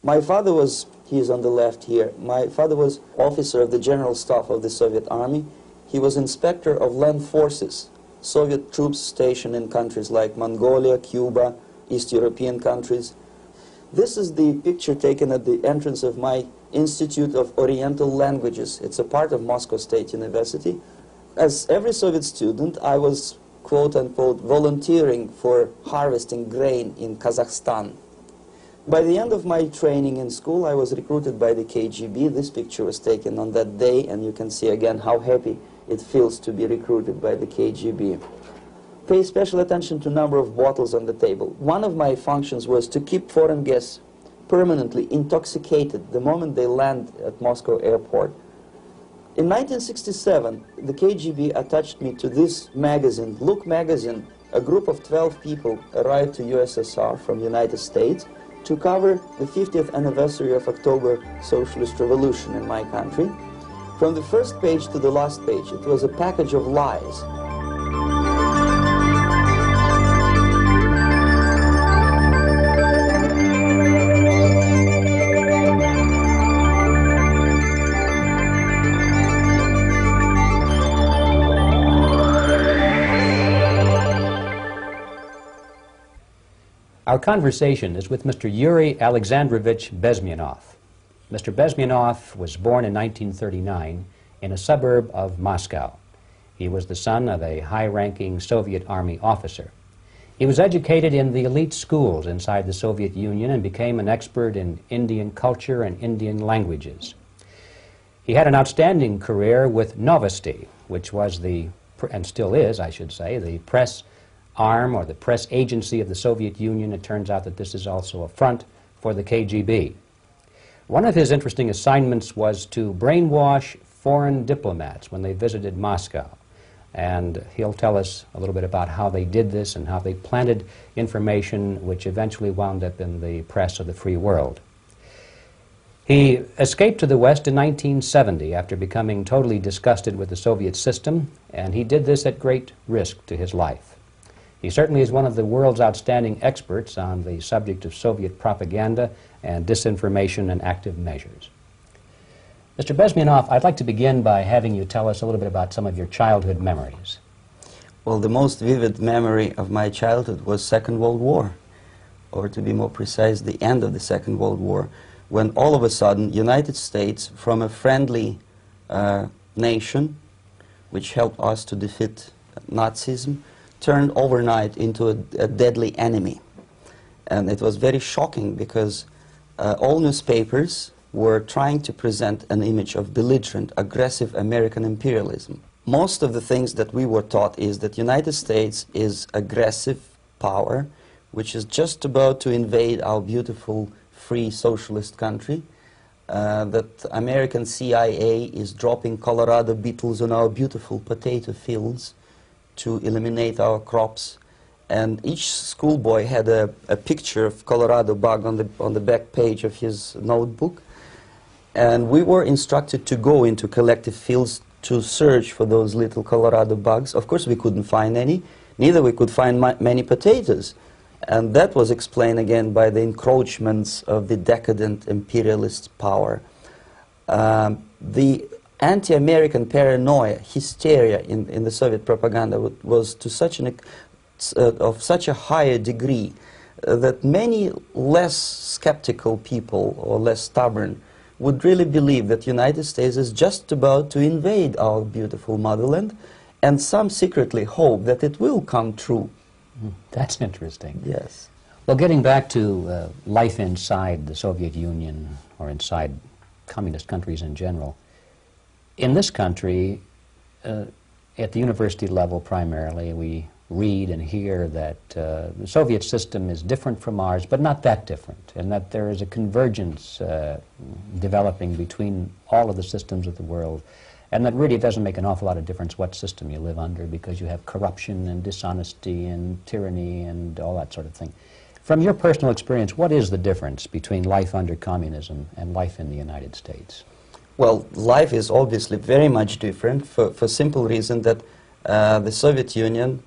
My father was, he is on the left here, my father was officer of the General Staff of the Soviet Army. He was inspector of land forces, Soviet troops stationed in countries like Mongolia, Cuba, East European countries. This is the picture taken at the entrance of my Institute of Oriental Languages. It's a part of Moscow State University. As every Soviet student, I was, quote-unquote, volunteering for harvesting grain in Kazakhstan. By the end of my training in school, I was recruited by the KGB. This picture was taken on that day, and you can see again how happy it feels to be recruited by the KGB. Pay special attention to number of bottles on the table. One of my functions was to keep foreign guests permanently intoxicated the moment they land at Moscow airport. In 1967, the KGB attached me to this magazine, Look magazine. A group of 12 people arrived to USSR from the United States to cover the 50th anniversary of October Socialist Revolution in my country. From the first page to the last page, it was a package of lies. Our conversation is with Mr. Yuri Alexandrovich Bezmenov. Mr. Bezmenov was born in 1939 in a suburb of Moscow. He was the son of a high-ranking Soviet Army officer. He was educated in the elite schools inside the Soviet Union and became an expert in Indian culture and Indian languages. He had an outstanding career with Novosti, which was the, and still is, I should say, the press arm or the press agency of the Soviet Union. It turns out that this is also a front for the KGB. One of his interesting assignments was to brainwash foreign diplomats when they visited Moscow. And he'll tell us a little bit about how they did this and how they planted information which eventually wound up in the press of the free world. He escaped to the West in 1970 after becoming totally disgusted with the Soviet system, and he did this at great risk to his life. He certainly is one of the world's outstanding experts on the subject of Soviet propaganda and disinformation and active measures. Mr. Bezmenov, I'd like to begin by having you tell us a little bit about some of your childhood memories. Well, the most vivid memory of my childhood was Second World War, or to be more precise, the end of the Second World War, when all of a sudden United States, from a friendly nation, which helped us to defeat Nazism, turned overnight into a deadly enemy. And it was very shocking because all newspapers were trying to present an image of belligerent, aggressive American imperialism. Most of the things that we were taught is that United States is aggressive power, which is just about to invade our beautiful, free, socialist country, that American CIA is dropping Colorado beetles on our beautiful potato fields to eliminate our crops, and each schoolboy had a picture of Colorado bug on the back page of his notebook, and we were instructed to go into collective fields to search for those little Colorado bugs. Of course we couldn't find any, neither we could find many potatoes, and that was explained again by the encroachments of the decadent imperialist power. The anti-American paranoia, hysteria in the Soviet propaganda was to such of such a higher degree that many less skeptical people or less stubborn would really believe that United States is just about to invade our beautiful motherland, and some secretly hope that it will come true. That's interesting. Yes. Well, getting back to life inside the Soviet Union or inside communist countries in general, in this country, at the university level primarily, we read and hear that the Soviet system is different from ours, but not that different, and that there is a convergence developing between all of the systems of the world, and that really it doesn't make an awful lot of difference what system you live under, because you have corruption and dishonesty and tyranny and all that sort of thing. From your personal experience, what is the difference between life under communism and life in the United States? Well, life is obviously very much different for simple reason that the Soviet Union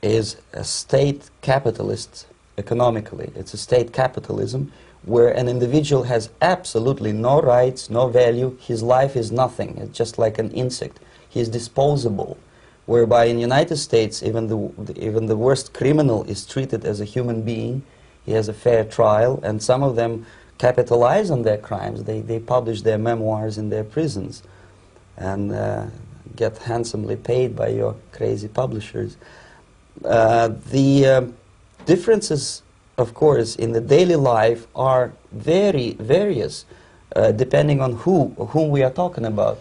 is a state capitalist economically. It's a state capitalism where an individual has absolutely no rights, no value, his life is nothing, it's just like an insect. He is disposable, whereby in the United States even the worst criminal is treated as a human being. He has a fair trial, and some of them capitalize on their crimes. They publish their memoirs in their prisons and get handsomely paid by your crazy publishers. The differences, of course, in the daily life are very various, depending on whom we are talking about.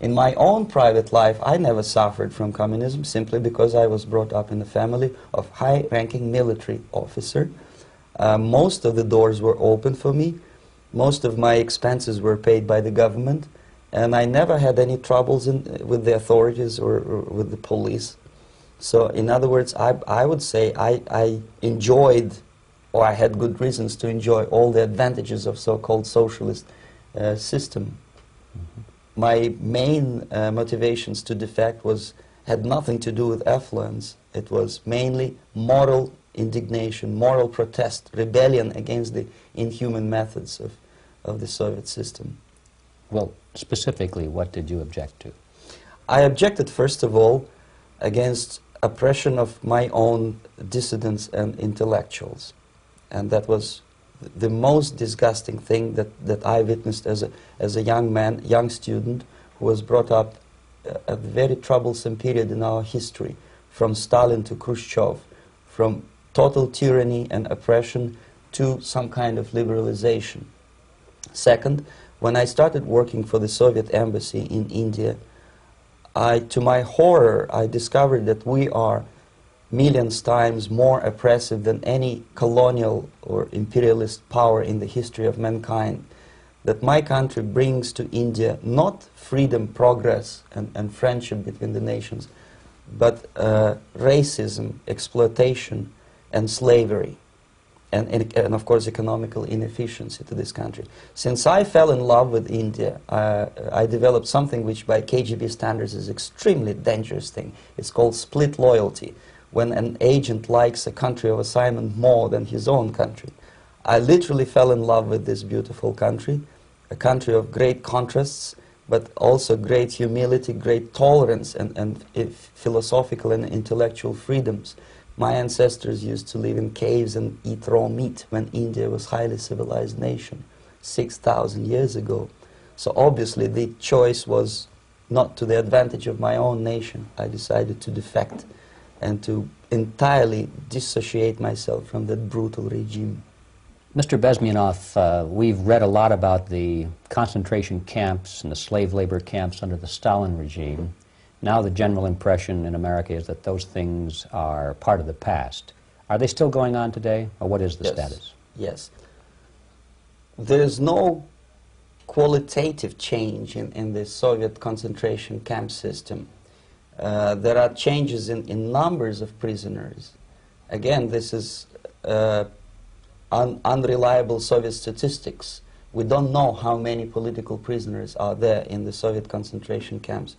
In my own private life, I never suffered from communism simply because I was brought up in a family of high-ranking military officer. Most of the doors were open for me. Most of my expenses were paid by the government, and I never had any troubles with the authorities or with the police. So, in other words, I would say I enjoyed, or I had good reasons to enjoy, all the advantages of so-called socialist system. Mm-hmm. My main motivations to defect had nothing to do with affluence. It was mainly moral indignation, moral protest, rebellion against the inhuman methods of the Soviet system. Well, specifically, what did you object to? I objected, first of all, against oppression of my own dissidents and intellectuals. And that was the most disgusting thing that I witnessed as a young man, young student, who was brought up at a very troublesome period in our history, from Stalin to Khrushchev, from total tyranny and oppression to some kind of liberalization. Second, when I started working for the Soviet embassy in India, to my horror, I discovered that we are millions times more oppressive than any colonial or imperialist power in the history of mankind. That my country brings to India not freedom, progress, and friendship between the nations, but racism, exploitation, and slavery, and of course economical inefficiency to this country. Since I fell in love with India, I developed something which by KGB standards is extremely dangerous thing. It's called split loyalty, when an agent likes a country of assignment more than his own country. I literally fell in love with this beautiful country, a country of great contrasts, but also great humility, great tolerance, and philosophical and intellectual freedoms. My ancestors used to live in caves and eat raw meat when India was a highly civilized nation 6,000 years ago. So obviously the choice was not to the advantage of my own nation. I decided to defect and to entirely dissociate myself from that brutal regime. Mr. Bezmenov, we've read a lot about the concentration camps and the slave labor camps under the Stalin regime. Now the general impression in America is that those things are part of the past. Are they still going on today, or what is the status? Yes. There is no qualitative change in the Soviet concentration camp system. There are changes in numbers of prisoners. Again, this is unreliable Soviet statistics. We don't know how many political prisoners are there in the Soviet concentration camps.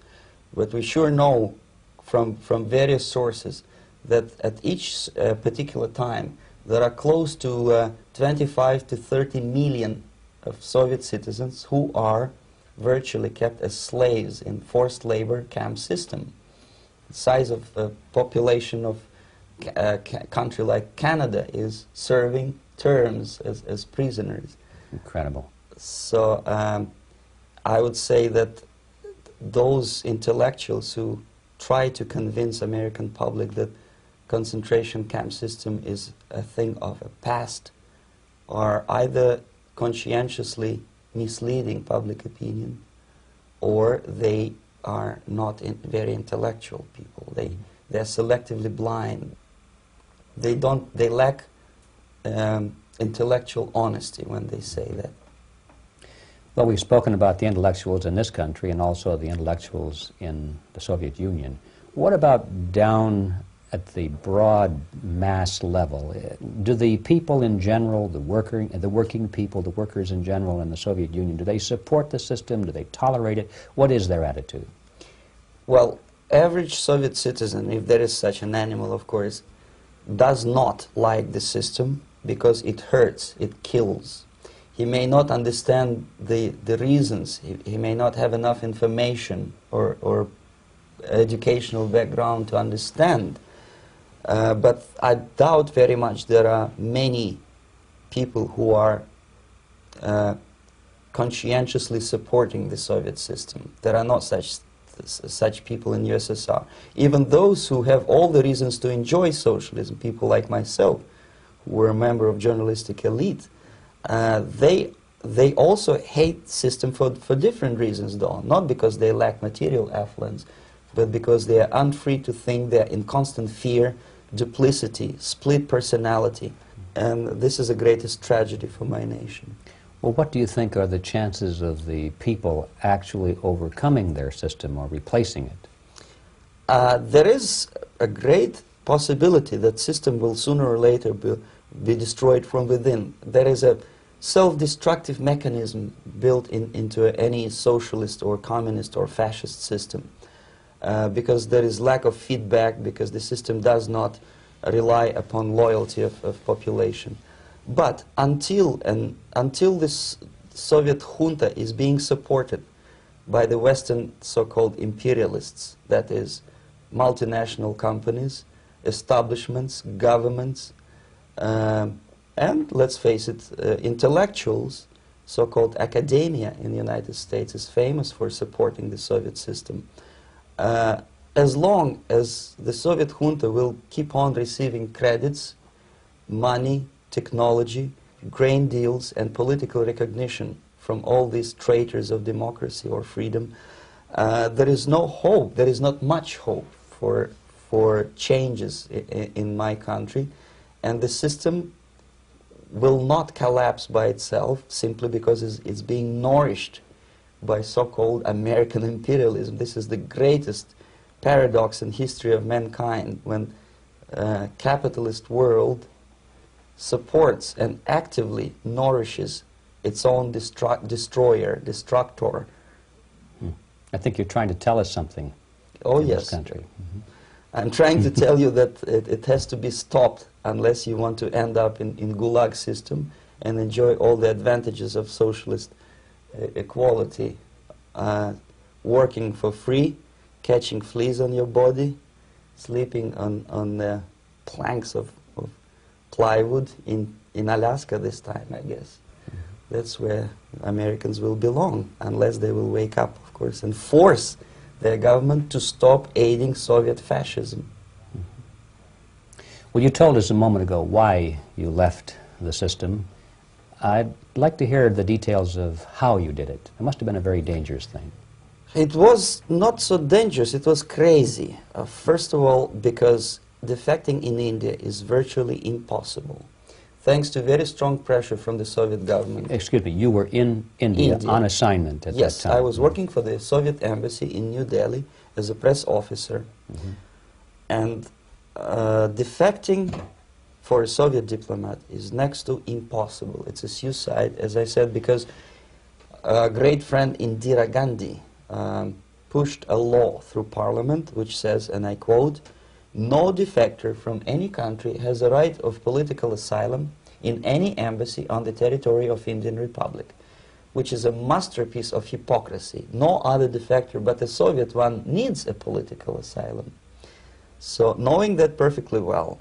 But we sure know from various sources that at each particular time there are close to 25 to 30 million of Soviet citizens who are virtually kept as slaves in forced labor camp system. The size of the population of a country like Canada is serving terms as prisoners. Incredible. So I would say that those intellectuals who try to convince American public that concentration camp system is a thing of a past are either conscientiously misleading public opinion, or they are not very intellectual people. They're selectively blind. They lack intellectual honesty when they say that. Well, we've spoken about the intellectuals in this country and also the intellectuals in the Soviet Union. What about down at the broad mass level? Do the people in general, the working people, the workers in general in the Soviet Union, do they support the system? Do they tolerate it? What is their attitude? Well, average Soviet citizen, if there is such an animal, of course, does not like the system because it hurts, it kills. He may not understand the reasons. He may not have enough information or educational background to understand. But I doubt very much there are many people who are conscientiously supporting the Soviet system. There are not such people in USSR. Even those who have all the reasons to enjoy socialism, people like myself, who were a member of journalistic elite, they also hate system for different reasons, though. Not because they lack material affluence, but because they are unfree to think, they're in constant fear, duplicity, split personality. And this is the greatest tragedy for my nation. Well, what do you think are the chances of the people actually overcoming their system or replacing it? There is a great possibility that system will sooner or later be destroyed from within. There is a self-destructive mechanism built into any socialist or communist or fascist system, because there is lack of feedback, because the system does not rely upon loyalty of population. But until this Soviet junta is being supported by the Western so-called imperialists, that is, multinational companies, establishments, governments, and let's face it, intellectuals, so-called academia in the United States is famous for supporting the Soviet system. As long as the Soviet junta will keep on receiving credits, money, technology, grain deals, and political recognition from all these traitors of democracy or freedom, there is no hope, there is not much hope for changes in my country, and the system will not collapse by itself simply because it's being nourished by so-called American imperialism. This is the greatest paradox in history of mankind, when capitalist world supports and actively nourishes its own destroyer, destructor. I think you're trying to tell us something in this country. Mm-hmm. I'm trying to tell you that it has to be stopped unless you want to end up in Gulag system and enjoy all the advantages of socialist equality, working for free, catching fleas on your body, sleeping on the planks of plywood in Alaska this time, I guess. That's where Americans will belong, unless they will wake up, of course, and force their government to stop aiding Soviet fascism. Well, you told us a moment ago why you left the system. I'd like to hear the details of how you did it. It must have been a very dangerous thing. It was not so dangerous, it was crazy. First of all, because defecting in India is virtually impossible, thanks to very strong pressure from the Soviet government. Excuse me, you were in India on assignment at that time? Yes, I was working for the Soviet embassy in New Delhi as a press officer. Mm-hmm. And defecting for a Soviet diplomat is next to impossible. It's a suicide, as I said, because a great friend Indira Gandhi pushed a law through parliament which says, and I quote, "No defector from any country has a right of political asylum in any embassy on the territory of Indian Republic," which is a masterpiece of hypocrisy. No other defector but the Soviet one needs a political asylum. So, knowing that perfectly well,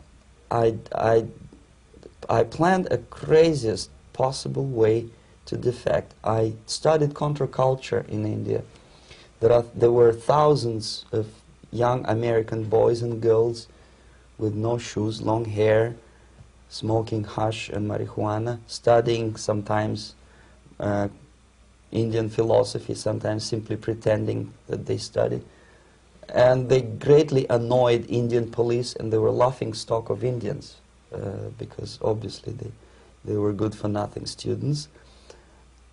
I planned a craziest possible way to defect. I studied counterculture in India. There were thousands of young American boys and girls with no shoes, long hair, smoking hash and marijuana, studying sometimes Indian philosophy, sometimes simply pretending that they study. And they greatly annoyed Indian police, and they were laughing stock of Indians because obviously they were good-for-nothing students.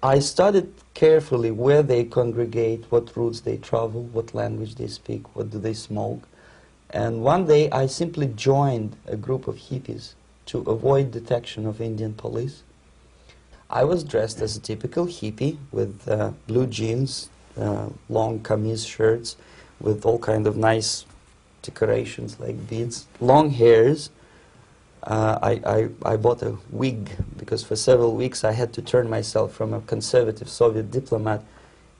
I studied carefully where they congregate, what routes they travel, what language they speak, what do they smoke. And one day I simply joined a group of hippies to avoid detection of Indian police. I was dressed as a typical hippie with blue jeans, long kameez shirts, with all kind of nice decorations like beads, long hairs, I bought a wig because for several weeks I had to turn myself from a conservative Soviet diplomat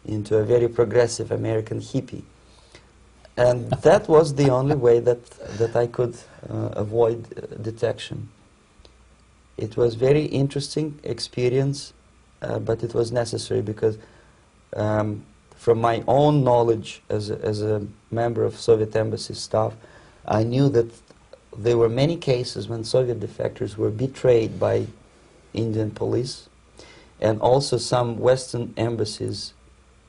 into a very progressive American hippie. And that was the only way that I could avoid detection. It was very interesting experience, but it was necessary because from my own knowledge as a member of Soviet embassy staff, I knew that there were many cases when Soviet defectors were betrayed by Indian police, and also some Western embassies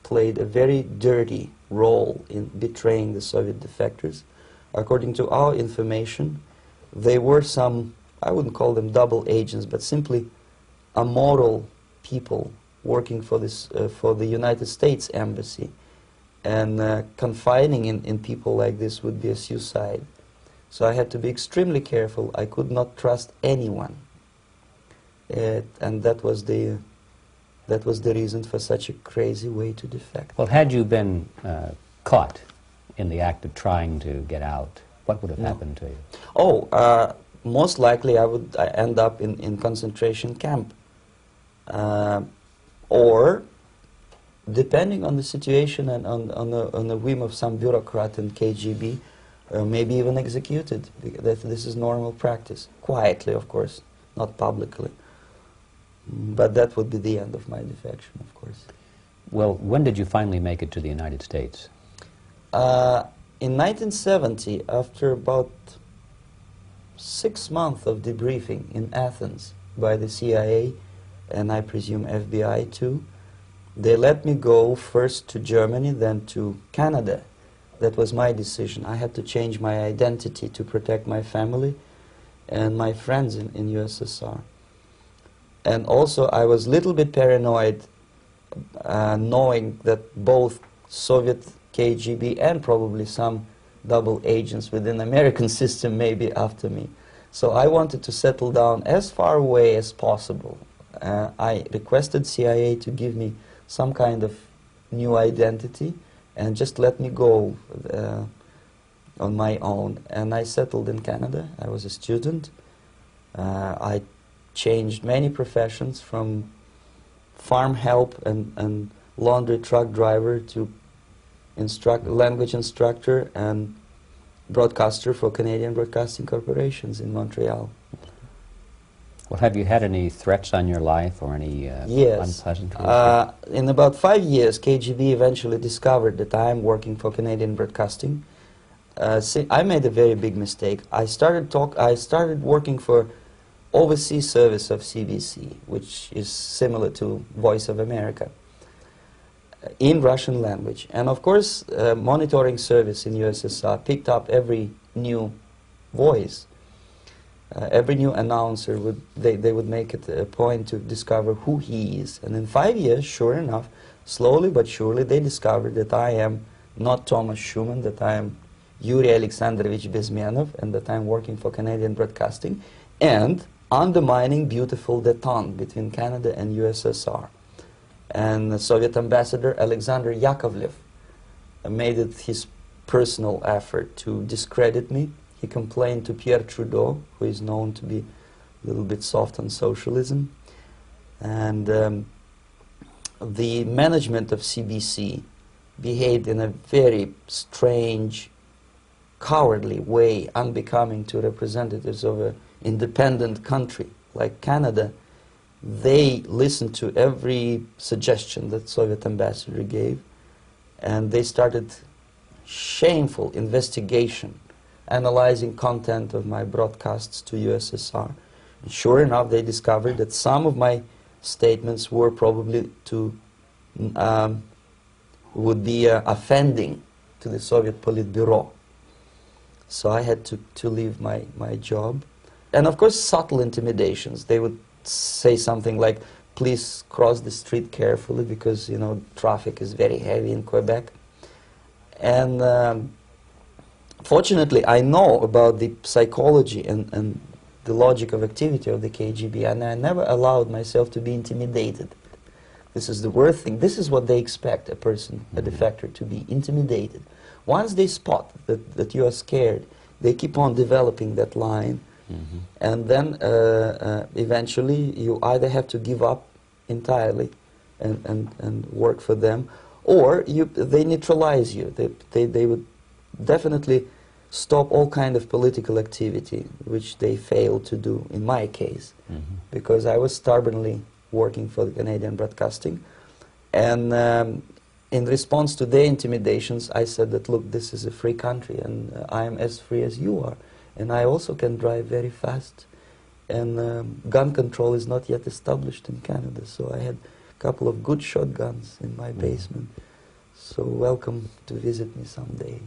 played a very dirty role in betraying the Soviet defectors. According to our information, they were some, I wouldn't call them double agents, but simply amoral people working for this for the United States Embassy, and confiding in people like this would be a suicide. So I had to be extremely careful. I could not trust anyone, and that was the reason for such a crazy way to defect. Well, had you been caught in the act of trying to get out, what would have happened to you? Oh, most likely I would end up in concentration camp. Or, depending on the situation and on the whim of some bureaucrat in KGB, maybe even executed. This is normal practice. Quietly, of course, not publicly. But that would be the end of my defection, of course. Well, when did you finally make it to the United States? In 1970, after about 6 months of debriefing in Athens by the CIA, and I presume FBI too, they let me go first to Germany, then to Canada. That was my decision. I had to change my identity to protect my family and my friends in USSR. And also I was a little bit paranoid knowing that both Soviet KGB and probably some double agents within the American system may be after me. So I wanted to settle down as far away as possible. I requested CIA to give me some kind of new identity and just let me go on my own. And I settled in Canada. I was a student. I changed many professions, from farm help and laundry truck driver to language instructor and broadcaster for Canadian Broadcasting Corporations in Montreal. Well, have you had any threats on your life or any yes. unpleasant cases? In about 5 years, KGB eventually discovered that I am working for Canadian Broadcasting. I made a very big mistake. I started working for overseas service of CBC, which is similar to Voice of America, in Russian language. And of course, monitoring service in USSR picked up every new voice. Every new announcer, they would make it a point to discover who he is. And in 5 years, sure enough, slowly but surely, they discovered that I am not Thomas Schumann, that I am Yuri Alexandrovich Bezmenov, and that I am working for Canadian Broadcasting, and undermining beautiful détente between Canada and USSR. And the Soviet ambassador Alexander Yakovlev made it his personal effort to discredit me. He complained to Pierre Trudeau, who is known to be a little bit soft on socialism. And the management of CBC behaved in a very strange, cowardly way, unbecoming to representatives of an independent country like Canada. They listened to every suggestion that Soviet ambassador gave, and they started shameful investigation, analyzing content of my broadcasts to USSR. And sure enough, they discovered that some of my statements were probably would be offending to the Soviet Politburo. So I had to leave my job. And of course, subtle intimidations. They would say something like, please cross the street carefully because, you know, traffic is very heavy in Quebec. And fortunately, I know about the psychology and the logic of activity of the KGB, and I never allowed myself to be intimidated. This is the worst thing. This is what they expect a person, a defector, to be intimidated. Once they spot that you are scared, they keep on developing that line And then eventually you either have to give up entirely and work for them, or they neutralize you. They would definitely stop all kind of political activity, which they failed to do in my case, because I was stubbornly working for the Canadian Broadcasting. And in response to their intimidations, I said that, look, this is a free country, and I am as free as you are. And I also can drive very fast. And gun control is not yet established in Canada, so I had a couple of good shotguns in my basement. So welcome to visit me someday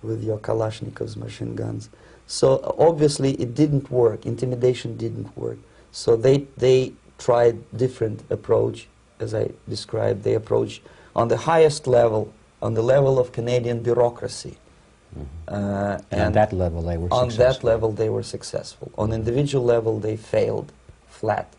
with your Kalashnikov's machine guns. So obviously it didn't work. Intimidation didn't work. So they tried different approach, as I described. They approached on the highest level, on the level of Canadian bureaucracy. And on that level they were successful. On that level they were successful. On individual level they failed flat.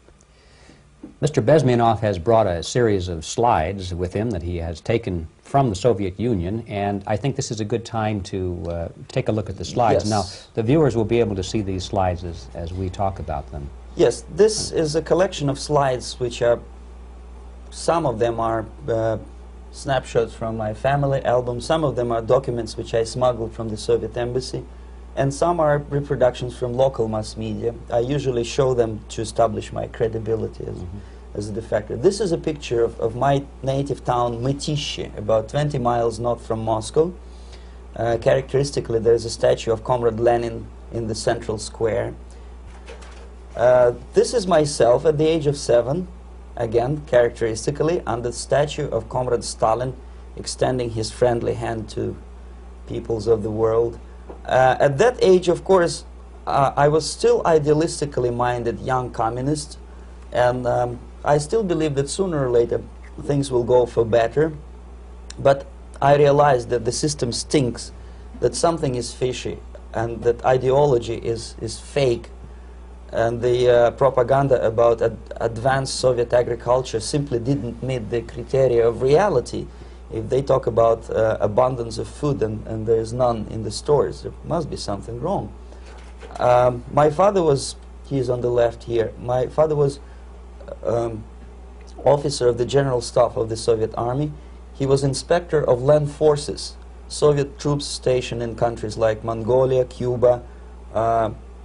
Mr. Bezmenov has brought a series of slides with him that he has taken from the Soviet Union, and I think this is a good time to take a look at the slides. Yes. Now, the viewers will be able to see these slides as we talk about them. Yes, this is a collection of slides which are, some of them are snapshots from my family album, some of them are documents which I smuggled from the Soviet embassy, and some are reproductions from local mass media. I usually show them to establish my credibility as a defector. This is a picture of my native town, Mytishi, about 20 miles north from Moscow. Characteristically, there's a statue of Comrade Lenin in the central square. This is myself at the age of 7, again, characteristically, under the statue of Comrade Stalin, extending his friendly hand to peoples of the world. At that age, of course, I was still idealistically minded young communist, and I still believe that sooner or later things will go for better. But I realized that the system stinks, that something is fishy, and that ideology is fake, and the propaganda about advanced Soviet agriculture simply didn't meet the criteria of reality. If they talk about abundance of food and there is none in the stores, there must be something wrong. My father was, he's on the left here, my father was officer of the General Staff of the Soviet Army. He was inspector of land forces, Soviet troops stationed in countries like Mongolia, Cuba,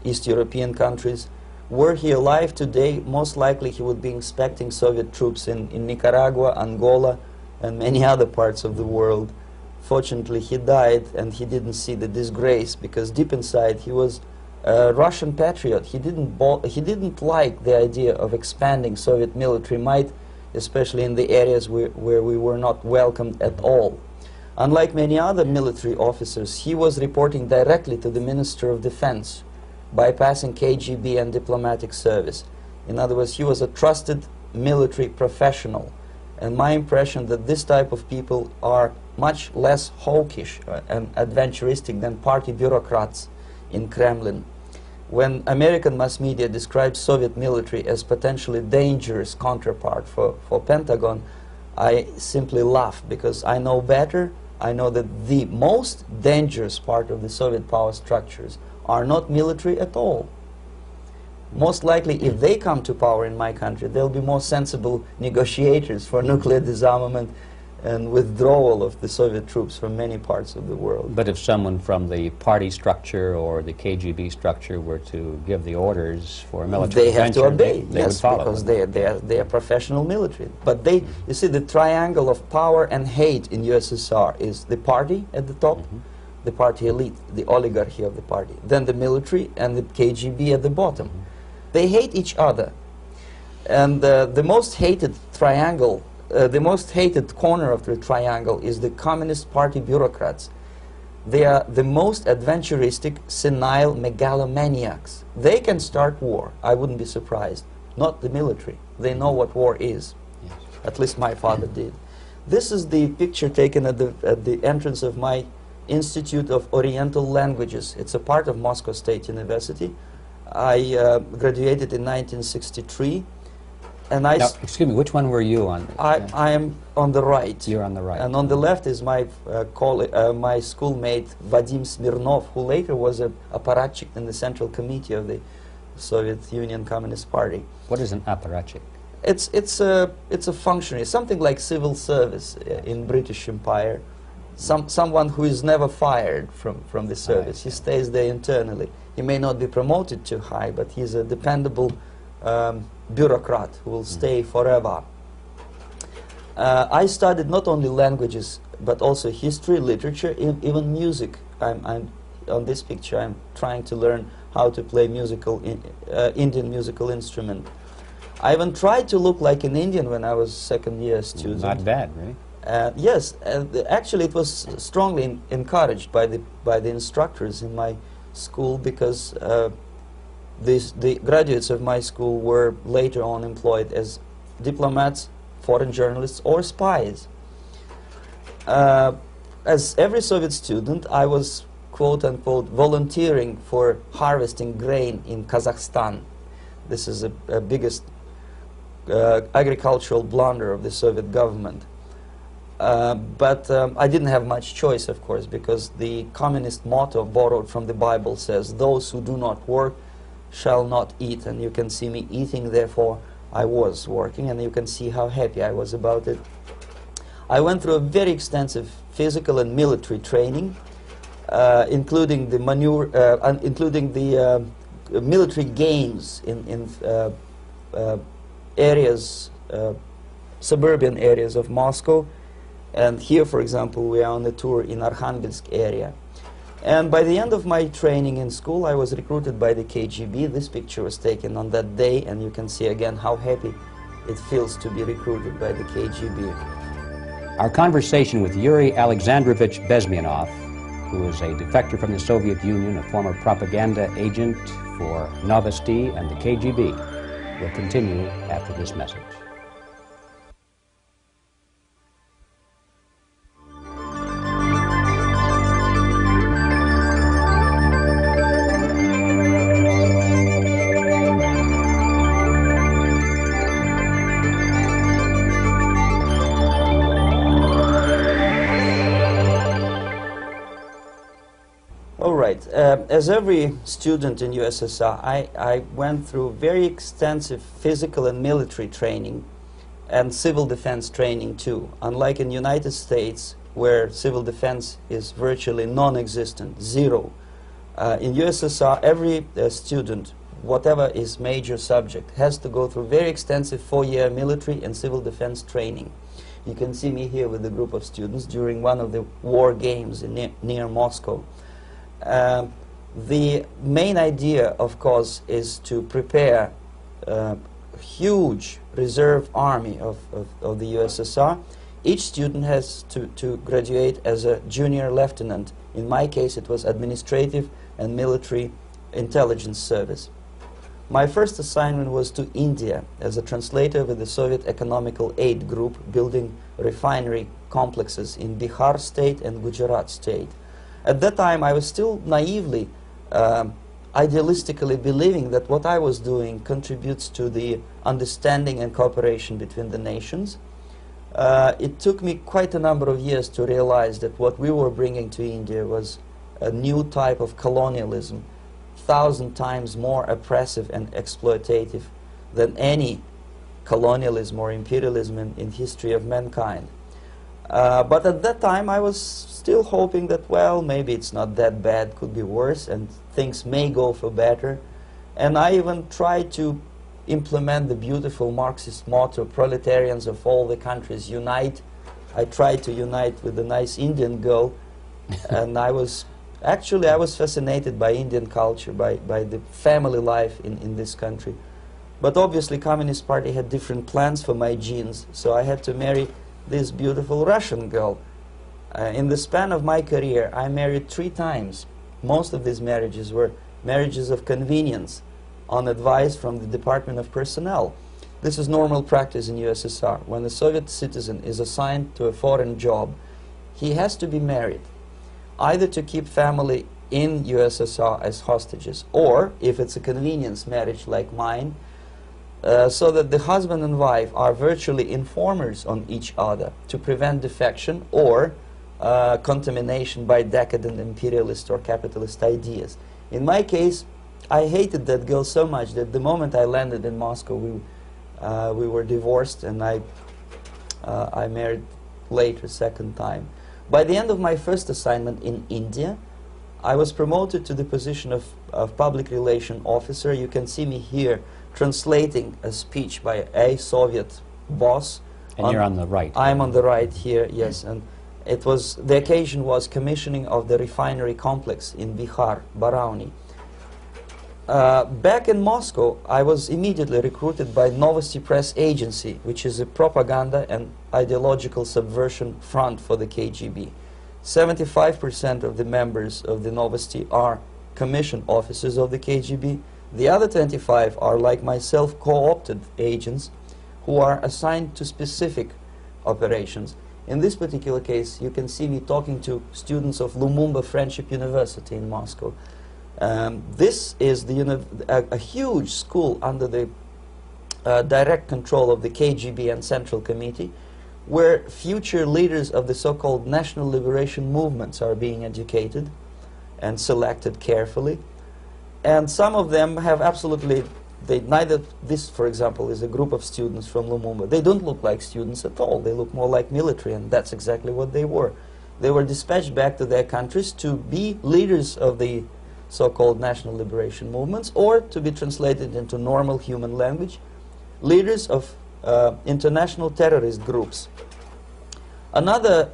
East European countries. Were he alive today, most likely he would be inspecting Soviet troops in Nicaragua, Angola, and many other parts of the world. Fortunately, he died and he didn't see the disgrace, because deep inside he was a Russian patriot. He didn't like the idea of expanding Soviet military might, especially in the areas where we were not welcomed at all. Unlike many other military officers, he was reporting directly to the Minister of Defense, bypassing KGB and diplomatic service. In other words, he was a trusted military professional. And my impression that this type of people are much less hawkish and adventuristic than party bureaucrats in Kremlin. When American mass media describes Soviet military as potentially dangerous counterpart for Pentagon, I simply laugh, because I know better. I know that the most dangerous part of the Soviet power structures are not military at all. Most likely, if they come to power in my country, they'll be more sensible negotiators for nuclear disarmament and withdrawal of the Soviet troops from many parts of the world. But if someone from the party structure or the KGB structure were to give the orders for a military intervention, they have to obey, they would follow, because they are professional military. But you see, the triangle of power and hate in USSR is the party at the top, the party elite, the oligarchy of the party, then the military, and the KGB at the bottom. They hate each other, and the most hated triangle, the most hated corner of the triangle is the Communist Party bureaucrats. They are the most adventuristic, senile megalomaniacs. They can start war, I wouldn't be surprised. Not the military. They know what war is. Yes. At least my father did. This is the picture taken at the entrance of my Institute of Oriental Languages. It's a part of Moscow State University. I graduated in 1963. Now, excuse me, which one were you on? I am on the right. You're on the right. And on the left is my my schoolmate Vadim Smirnov, who later was a apparatchik in the Central Committee of the Soviet Union Communist Party. What is an apparatchik? It's a functionary, something like civil service in British Empire. Someone who is never fired from the service. He stays there internally. He may not be promoted too high, but he's a dependable bureaucrat who will stay forever. I studied not only languages, but also history, literature, even music. I'm on this picture, I'm trying to learn how to play Indian musical instrument. I even tried to look like an Indian when I was second-year student. Not bad, right? Yes, actually it was strongly encouraged by the instructors in my school, because the graduates of my school were later on employed as diplomats, foreign journalists, or spies. As every Soviet student, I was quote-unquote volunteering for harvesting grain in Kazakhstan. This is a biggest agricultural blunder of the Soviet government. But I didn't have much choice, of course, because the communist motto borrowed from the Bible says, "Those who do not work shall not eat." And you can see me eating, therefore I was working, and you can see how happy I was about it. I went through a very extensive physical and military training, including the military games in areas, suburban areas of Moscow. And here, for example, we are on a tour in Arkhangelsk area. And by the end of my training in school, I was recruited by the KGB. This picture was taken on that day, and you can see again how happy it feels to be recruited by the KGB. Our conversation with Yuri Alexandrovich Bezmenov, who is a defector from the Soviet Union, a former propaganda agent for Novosti and the KGB, will continue after this message. As every student in USSR, I went through very extensive physical and military training and civil defense training too. Unlike in the United States, where civil defense is virtually non-existent, zero. In USSR, every student, whatever his major subject, has to go through very extensive 4-year military and civil defense training. You can see me here with a group of students during one of the war games near Moscow. The main idea, of course, is to prepare a huge reserve army of the USSR. Each student has to graduate as a junior lieutenant. In my case, it was administrative and military intelligence service. My first assignment was to India as a translator with the Soviet Economical Aid Group, building refinery complexes in Bihar state and Gujarat state. At that time, I was still naively, idealistically believing that what I was doing contributes to the understanding and cooperation between the nations. It took me quite a number of years to realize that what we were bringing to India was a new type of colonialism, 1,000 times more oppressive and exploitative than any colonialism or imperialism in history of mankind. But at that time, I was still hoping that, well, maybe it's not that bad, could be worse, and things may go for better. And I even tried to implement the beautiful Marxist motto, "Proletarians of all the countries unite." I tried to unite with a nice Indian girl, and I was fascinated by Indian culture, by the family life in this country. But obviously, Communist Party had different plans for my genes, so I had to marry this beautiful Russian girl. In the span of my career, I married 3 times. Most of these marriages were marriages of convenience, on advice from the Department of Personnel. This is normal practice in USSR. When a Soviet citizen is assigned to a foreign job, he has to be married, either to keep family in USSR as hostages, or, if it's a convenience marriage like mine, so that the husband and wife are virtually informers on each other to prevent defection or contamination by decadent imperialist or capitalist ideas. In my case, I hated that girl so much that the moment I landed in Moscow, we were divorced, and I married later, second time. By the end of my first assignment in India, I was promoted to the position of public relation officer. You can see me here translating a speech by a Soviet boss. And you're on the right. I'm on the right here, yes. And it was, the occasion was commissioning of the refinery complex in Bihar, Barauni. Back in Moscow, I was immediately recruited by Novosti Press Agency, which is a propaganda and ideological subversion front for the KGB. 75% of the members of the Novosti are commissioned officers of the KGB. The other 25 are, like myself, co-opted agents who are assigned to specific operations. In this particular case, you can see me talking to students of Lumumba Friendship University in Moscow. This is a huge school under the direct control of the KGB and Central Committee, where future leaders of the so-called national liberation movements are being educated and selected carefully. And some of them have absolutely, this, for example, is a group of students from Lumumba. They don't look like students at all. They look more like military, and that's exactly what they were. They were dispatched back to their countries to be leaders of the so-called national liberation movements, or to be translated into normal human language, leaders of international terrorist groups. Another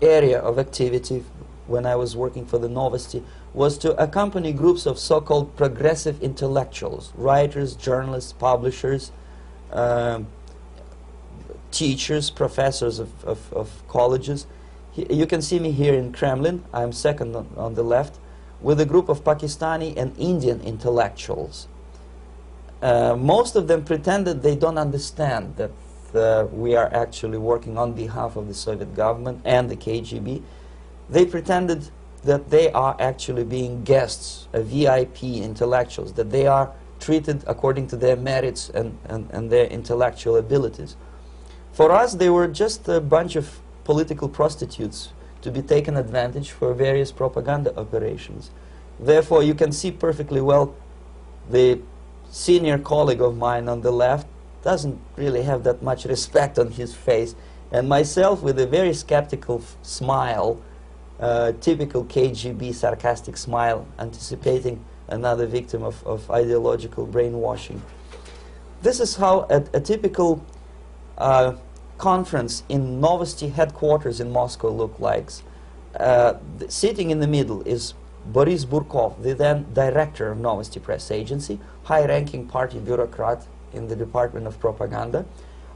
area of activity when I was working for the Novosti was to accompany groups of so-called progressive intellectuals, writers, journalists, publishers, teachers, professors of colleges. You can see me here in Kremlin. I'm second on the left, with a group of Pakistani and Indian intellectuals. Most of them pretended they don't understand that we are actually working on behalf of the Soviet government and the KGB. They pretended that they are actually being guests, VIP intellectuals, that they are treated according to their merits and their intellectual abilities. For us, they were just a bunch of political prostitutes to be taken advantage for various propaganda operations. Therefore, you can see perfectly well the senior colleague of mine on the left doesn't really have that much respect on his face, and myself with a very skeptical smile, typical KGB sarcastic smile, anticipating another victim of ideological brainwashing. This is how a typical conference in Novosti headquarters in Moscow looked like. Sitting in the middle is Boris Burkov, the then director of Novosti Press Agency, high-ranking party bureaucrat in the Department of Propaganda.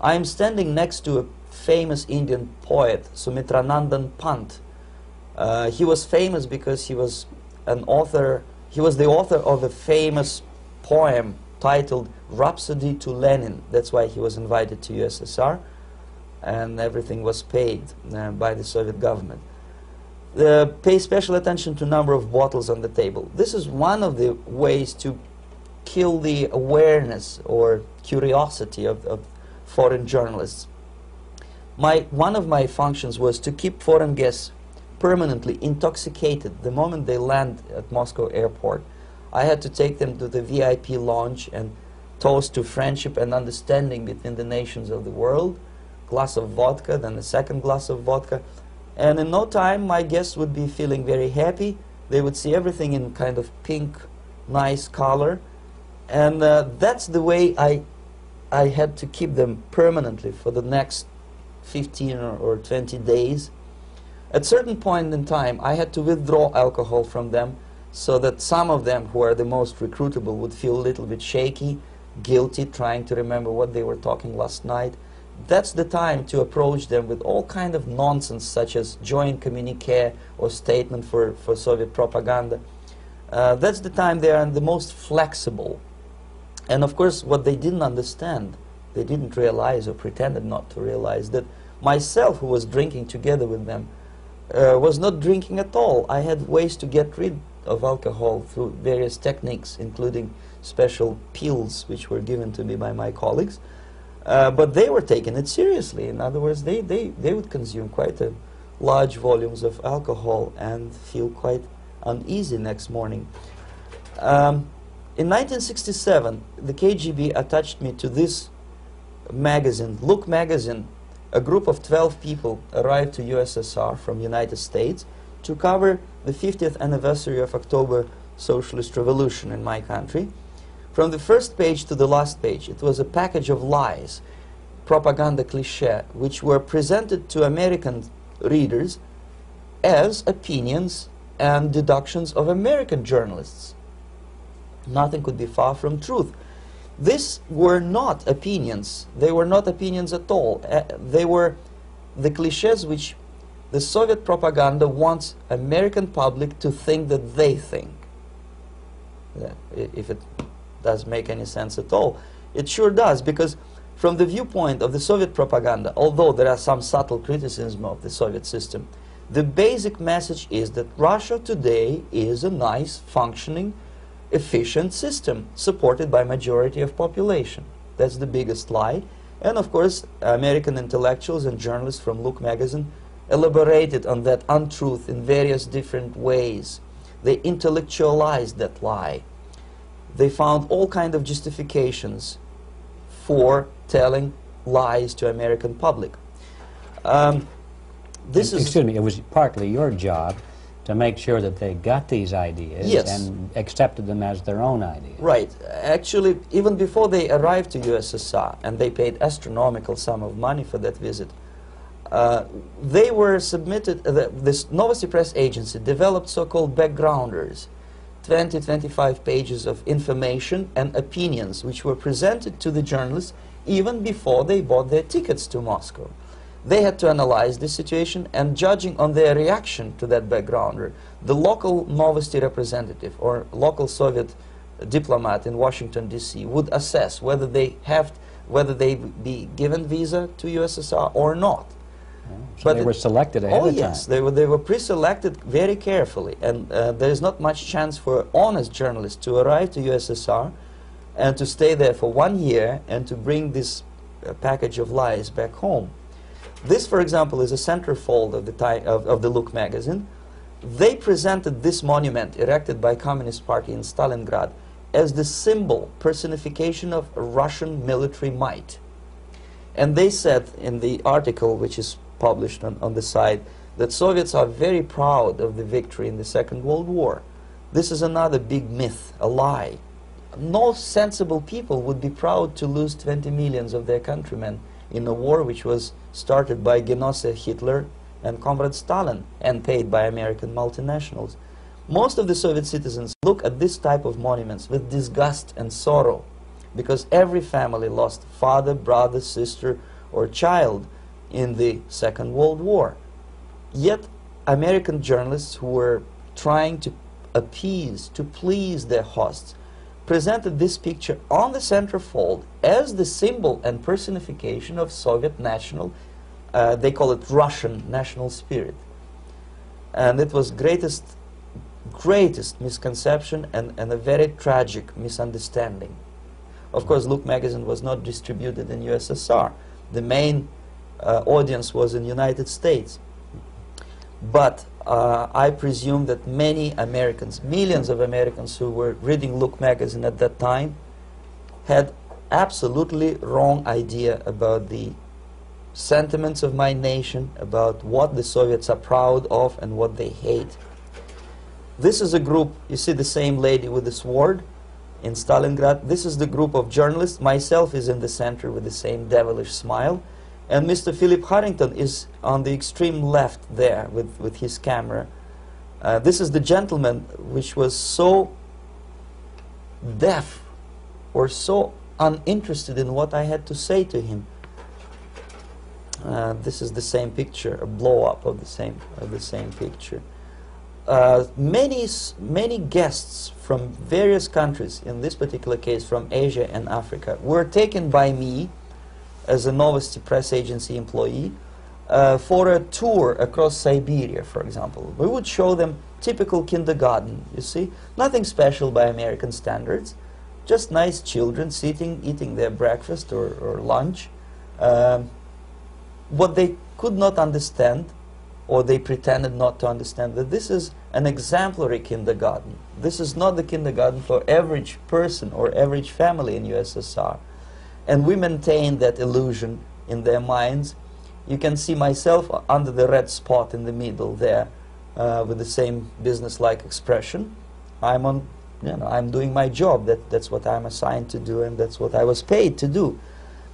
I am standing next to a famous Indian poet, Sumitranandan Pant. He was famous because he was an author. He was the author of a famous poem titled Rhapsody to Lenin. That's why he was invited to USSR, and everything was paid by the Soviet government. Pay special attention to number of bottles on the table. This is one of the ways to kill the awareness or curiosity of foreign journalists. One of my functions was to keep foreign guests permanently intoxicated the moment they land at Moscow airport. I had to take them to the VIP lounge and toast to friendship and understanding between the nations of the world, glass of vodka, then a second glass of vodka, and in no time my guests would be feeling very happy. They would see everything in kind of pink, nice color, and that's the way I had to keep them permanently for the next 15 or 20 days. At a certain point in time, I had to withdraw alcohol from them so that some of them, who are the most recruitable, would feel a little bit shaky, guilty, trying to remember what they were talking last night. That's the time to approach them with all kind of nonsense, such as joint communique or statement for Soviet propaganda. That's the time they are the most flexible. And of course, what they didn't understand, they didn't realize or pretended not to realize, that myself, who was drinking together with them, was not drinking at all. I had ways to get rid of alcohol through various techniques, including special pills which were given to me by my colleagues. But they were taking it seriously. In other words, they would consume quite large volumes of alcohol and feel quite uneasy next morning. In 1967, the KGB attached me to this magazine, Look magazine. A group of 12 people arrived to USSR from United States to cover the 50th anniversary of October Socialist Revolution in my country. From the first page to the last page, it was a package of lies, propaganda cliché, which were presented to American readers as opinions and deductions of American journalists. Nothing could be far from truth. These were not opinions. They were not opinions at all. They were the clichés which the Soviet propaganda wants American public to think that they think. If it does make any sense at all. It sure does, because from the viewpoint of the Soviet propaganda, although there are some subtle criticism of the Soviet system, the basic message is that Russia today is a nice, functioning, efficient system supported by majority of population. That's the biggest lie. And of course, American intellectuals and journalists from Look magazine elaborated on that untruth in various different ways. They intellectualized that lie. They found all kinds of justifications for telling lies to American public. Excuse me, it was partly your job to make sure that they got these ideas and accepted them as their own ideas. Right. Actually, even before they arrived to USSR, and they paid astronomical sum of money for that visit, they were submitted, this Novosti Press Agency developed so-called backgrounders, 20-25 pages of information and opinions which were presented to the journalists even before they bought their tickets to Moscow. They had to analyze the situation, and judging on their reaction to that backgrounder, the local Novosti representative or local Soviet diplomat in Washington, D.C. would assess whether they be given visa to USSR or not. So but they were selected ahead of time. Oh yes, they were pre-selected very carefully, and there is not much chance for honest journalists to arrive to USSR and to stay there for 1 year and to bring this package of lies back home. This, for example, is a centerfold of the Look magazine. They presented this monument erected by Communist Party in Stalingrad as the symbol, personification of Russian military might. And they said in the article, which is published on the site, that Soviets are very proud of the victory in the Second World War. This is another big myth, a lie. No sensible people would be proud to lose 20 millions of their countrymen in a war which was started by Genosse Hitler and Comrade Stalin and paid by American multinationals. Most of the Soviet citizens look at this type of monuments with disgust and sorrow, because every family lost father, brother, sister, or child in the Second World War. Yet American journalists who were trying to appease, to please their hosts, presented this picture on the centerfold as the symbol and personification of Soviet national, they call it Russian national spirit. And it was greatest misconception and a very tragic misunderstanding. Of course, Look magazine was not distributed in USSR. The main audience was in United States. But I presume that many Americans, millions of Americans who were reading Look magazine at that time, had absolutely wrong idea about the sentiments of my nation, about what the Soviets are proud of and what they hate. This is a group, you see the same lady with the sword in Stalingrad. This is the group of journalists. Myself is in the center with the same devilish smile. And Mr. Philip Harrington is on the extreme left there with his camera. This is the gentleman which was so deaf or so uninterested in what I had to say to him. This is the same picture, a blow-up of the same picture. Many guests from various countries, in this particular case from Asia and Africa, were taken by me as a Novosti Press Agency employee for a tour across Siberia, for example. We would show them typical kindergarten, you see, nothing special by American standards, just nice children sitting, eating their breakfast or lunch. What they could not understand, or they pretended not to understand, that this is an exemplary kindergarten. This is not the kindergarten for average person or average family in USSR. And we maintain that illusion in their minds. You can see myself under the red spot in the middle there, with the same business-like expression. I'm doing my job. That's what I'm assigned to do, and that's what I was paid to do.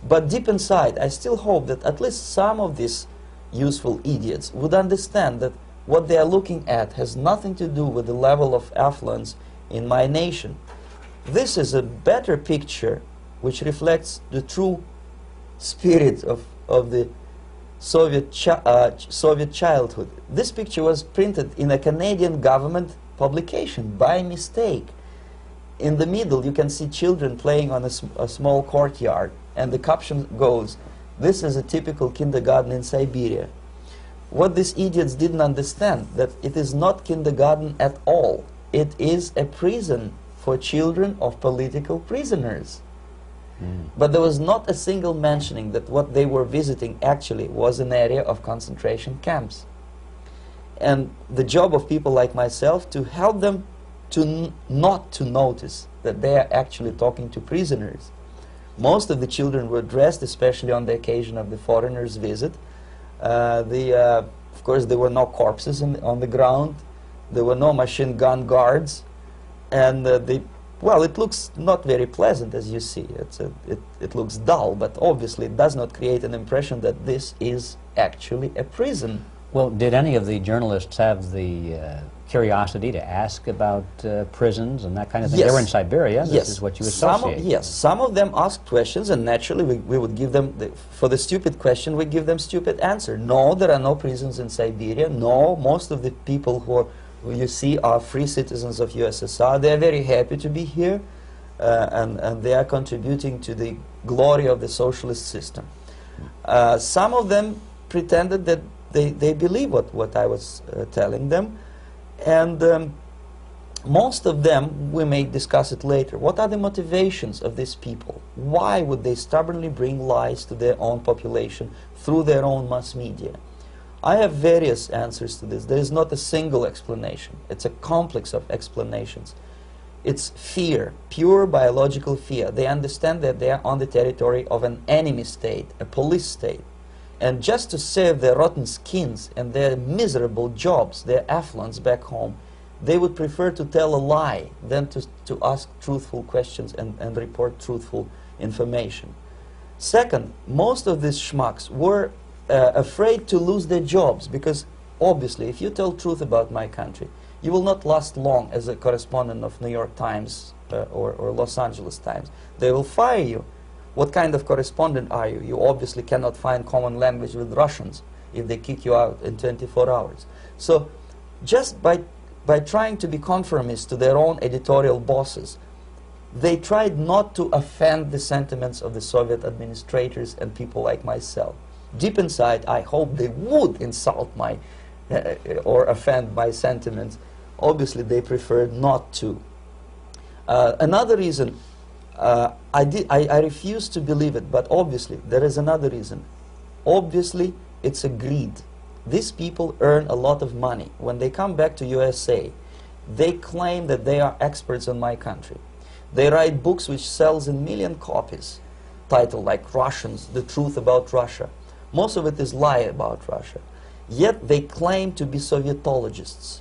But deep inside, I still hope that at least some of these useful idiots would understand that what they are looking at has nothing to do with the level of affluence in my nation. This is a better picture which reflects the true spirit of the Soviet childhood. This picture was printed in a Canadian government publication by mistake. In the middle you can see children playing on a small courtyard, and the caption goes, "This is a typical kindergarten in Siberia." What these idiots didn't understand, that it is not kindergarten at all. It is a prison for children of political prisoners. But there was not a single mentioning that what they were visiting actually was an area of concentration camps. And the job of people like myself to help them to not to notice that they are actually talking to prisoners. Most of the children were dressed, especially on the occasion of the foreigners' visit. Of course, there were no corpses on the ground. There were no machine gun guards. And well, it looks not very pleasant, as you see. It looks dull, but obviously it does not create an impression that this is actually a prison. Well, did any of the journalists have the curiosity to ask about prisons and that kind of thing? Yes. They were in Siberia. Yes. This is what you associate. Yes, some of them asked questions, and naturally we would give them, for the stupid question, we give them stupid answer. No, there are no prisons in Siberia. No, most of the people who you see are free citizens of USSR. They are very happy to be here, and they are contributing to the glory of the socialist system. Some of them pretended that they believe what I was telling them, and most of them, we may discuss it later, what are the motivations of these people? Why would they stubbornly bring lies to their own population through their own mass media? I have various answers to this. There is not a single explanation. It's a complex of explanations. It's fear, pure biological fear. They understand that they are on the territory of an enemy state, a police state. And just to save their rotten skins and their miserable jobs, their affluence back home, they would prefer to tell a lie than to ask truthful questions and report truthful information. Second, most of these schmucks were afraid to lose their jobs, because obviously if you tell truth about my country, you will not last long as a correspondent of New York Times or Los Angeles Times. They will fire you. What kind of correspondent are you? You obviously cannot find common language with Russians if they kick you out in 24 hours. So just by trying to be conformist to their own editorial bosses, they tried not to offend the sentiments of the Soviet administrators and people like myself. Deep inside, I hope they would insult my or offend my sentiments. Obviously, they preferred not to. Another reason, I refuse to believe it, but obviously, there is another reason. Obviously, it's a greed. These people earn a lot of money. When they come back to USA, they claim that they are experts on my country. They write books which sells in million copies, titled like Russians, The Truth About Russia. Most of it is lie about Russia. Yet they claim to be Sovietologists.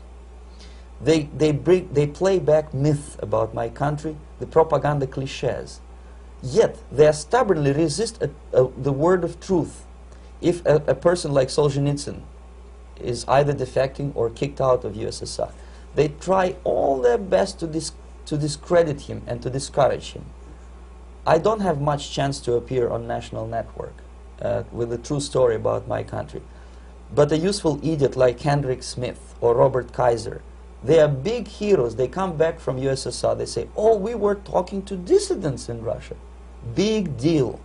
They play back myth about my country, the propaganda cliches. Yet they stubbornly resist the word of truth. If a person like Solzhenitsyn is either defecting or kicked out of USSR, they try all their best to discredit him and to discourage him. I don't have much chance to appear on national network with a true story about my country. But a useful idiot like Hendrik Smith or Robert Kaiser, they are big heroes. They come back from USSR. They say, oh, we were talking to dissidents in Russia. Big deal.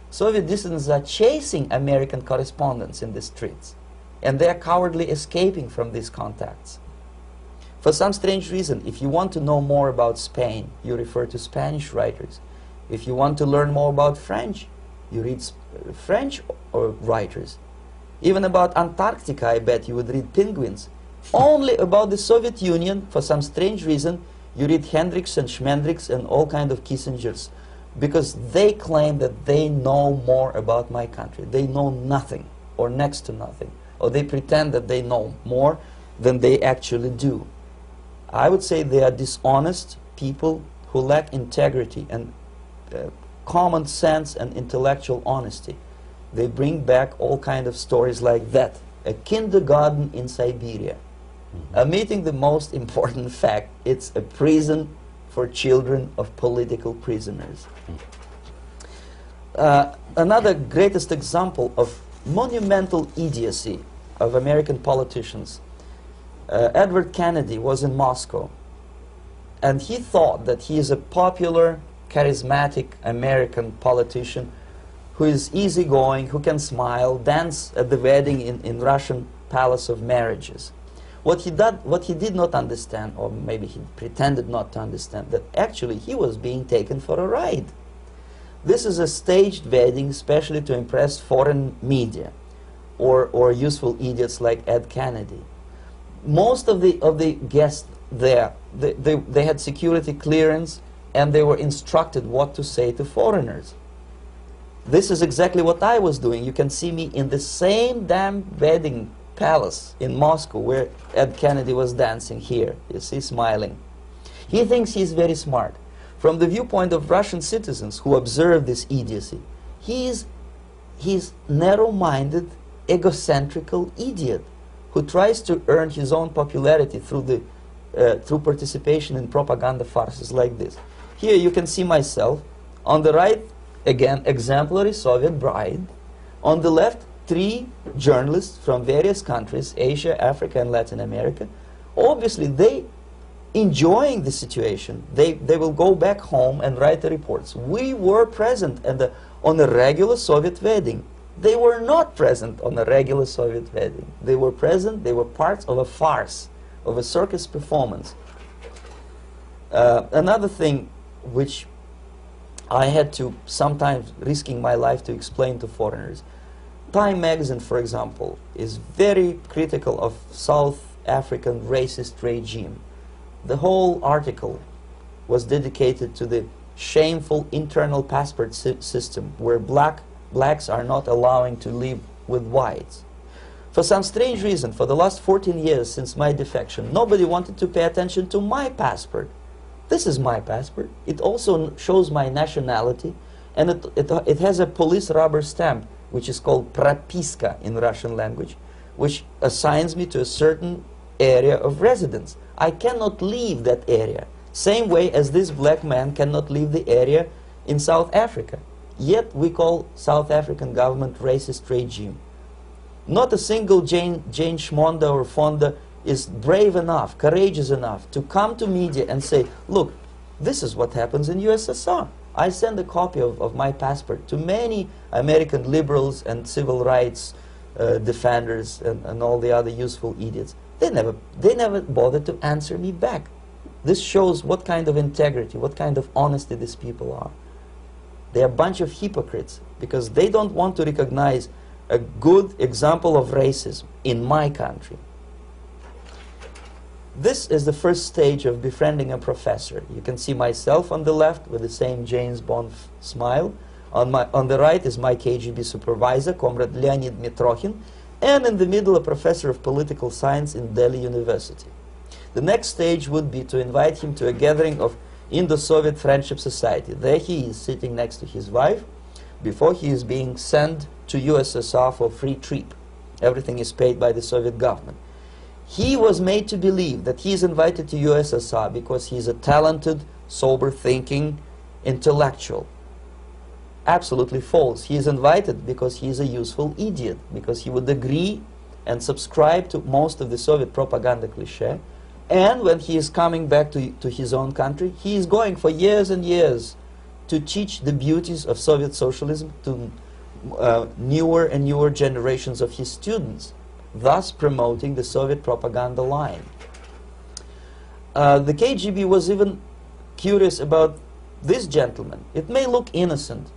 Soviet dissidents are chasing American correspondents in the streets, and they are cowardly escaping from these contacts. For some strange reason, if you want to know more about Spain, you refer to Spanish writers. If you want to learn more about French, you read French writers. Even about Antarctica, I bet you would read penguins. Only about the Soviet Union, for some strange reason, you read Hendricks and Schmendricks and all kind of Kissingers, because they claim that they know more about my country. They know nothing, or next to nothing, or they pretend that they know more than they actually do. I would say they are dishonest people who lack integrity and common sense and intellectual honesty. They bring back all kind of stories like that. A kindergarten in Siberia. Omitting the most important fact, it's a prison for children of political prisoners. Another greatest example of monumental idiocy of American politicians. Edward Kennedy was in Moscow, and he thought that he is a popular, charismatic American politician who is easygoing, who can smile, dance at the wedding in Russian Palace of Marriages. What he did not understand, or maybe he pretended not to understand, that actually he was being taken for a ride. This is a staged wedding, especially to impress foreign media or useful idiots like Ed Kennedy. Most of the guests there, they had security clearance, and they were instructed what to say to foreigners. This is exactly what I was doing. You can see me in the same damn wedding palace in Moscow where Ed Kennedy was dancing here. You see, smiling. He thinks he's very smart. From the viewpoint of Russian citizens who observe this idiocy, he's narrow-minded, egocentrical idiot who tries to earn his own popularity through participation in propaganda farces like this. Here you can see myself. On the right, again, exemplary Soviet bride. On the left, 3 journalists from various countries, Asia, Africa, and Latin America. Obviously, they enjoying the situation. They will go back home and write the reports. We were present on a regular Soviet wedding. They were not present on a regular Soviet wedding. They were present, they were parts of a farce, of a circus performance. Another thing which I had to, sometimes risking my life to explain to foreigners. Time magazine, for example, is very critical of South African racist regime. The whole article was dedicated to the shameful internal passport system where blacks are not allowing to live with whites. For some strange reason, for the last 14 years since my defection, nobody wanted to pay attention to my passport. This is my passport. It also shows my nationality, and it has a police rubber stamp, which is called propiska in Russian language, which assigns me to a certain area of residence. I cannot leave that area, same way as this black man cannot leave the area in South Africa. Yet we call South African government racist regime. Not a single Jane Schmonda or Fonda is brave enough, courageous enough to come to media and say, look, this is what happens in USSR. I send a copy of my passport to many American liberals and civil rights defenders and all the other useful idiots. They never bothered to answer me back. This shows what kind of integrity, what kind of honesty these people are. They're a bunch of hypocrites because they don't want to recognize a good example of racism in my country. This is the first stage of befriending a professor. You can see myself on the left with the same James Bond smile. On the right is my KGB supervisor, Comrade Leonid Mitrokhin, and in the middle a professor of political science in Delhi University. The next stage would be to invite him to a gathering of Indo-Soviet Friendship Society. There he is sitting next to his wife before he is being sent to USSR for free trip. Everything is paid by the Soviet government. He was made to believe that he is invited to USSR because he is a talented, sober-thinking intellectual. Absolutely false. He is invited because he is a useful idiot, because he would agree and subscribe to most of the Soviet propaganda cliché. And when he is coming back to his own country, he is going for years and years to teach the beauties of Soviet socialism to newer and newer generations of his students, thus promoting the Soviet propaganda line. The KGB was even curious about this gentleman. It may look innocent.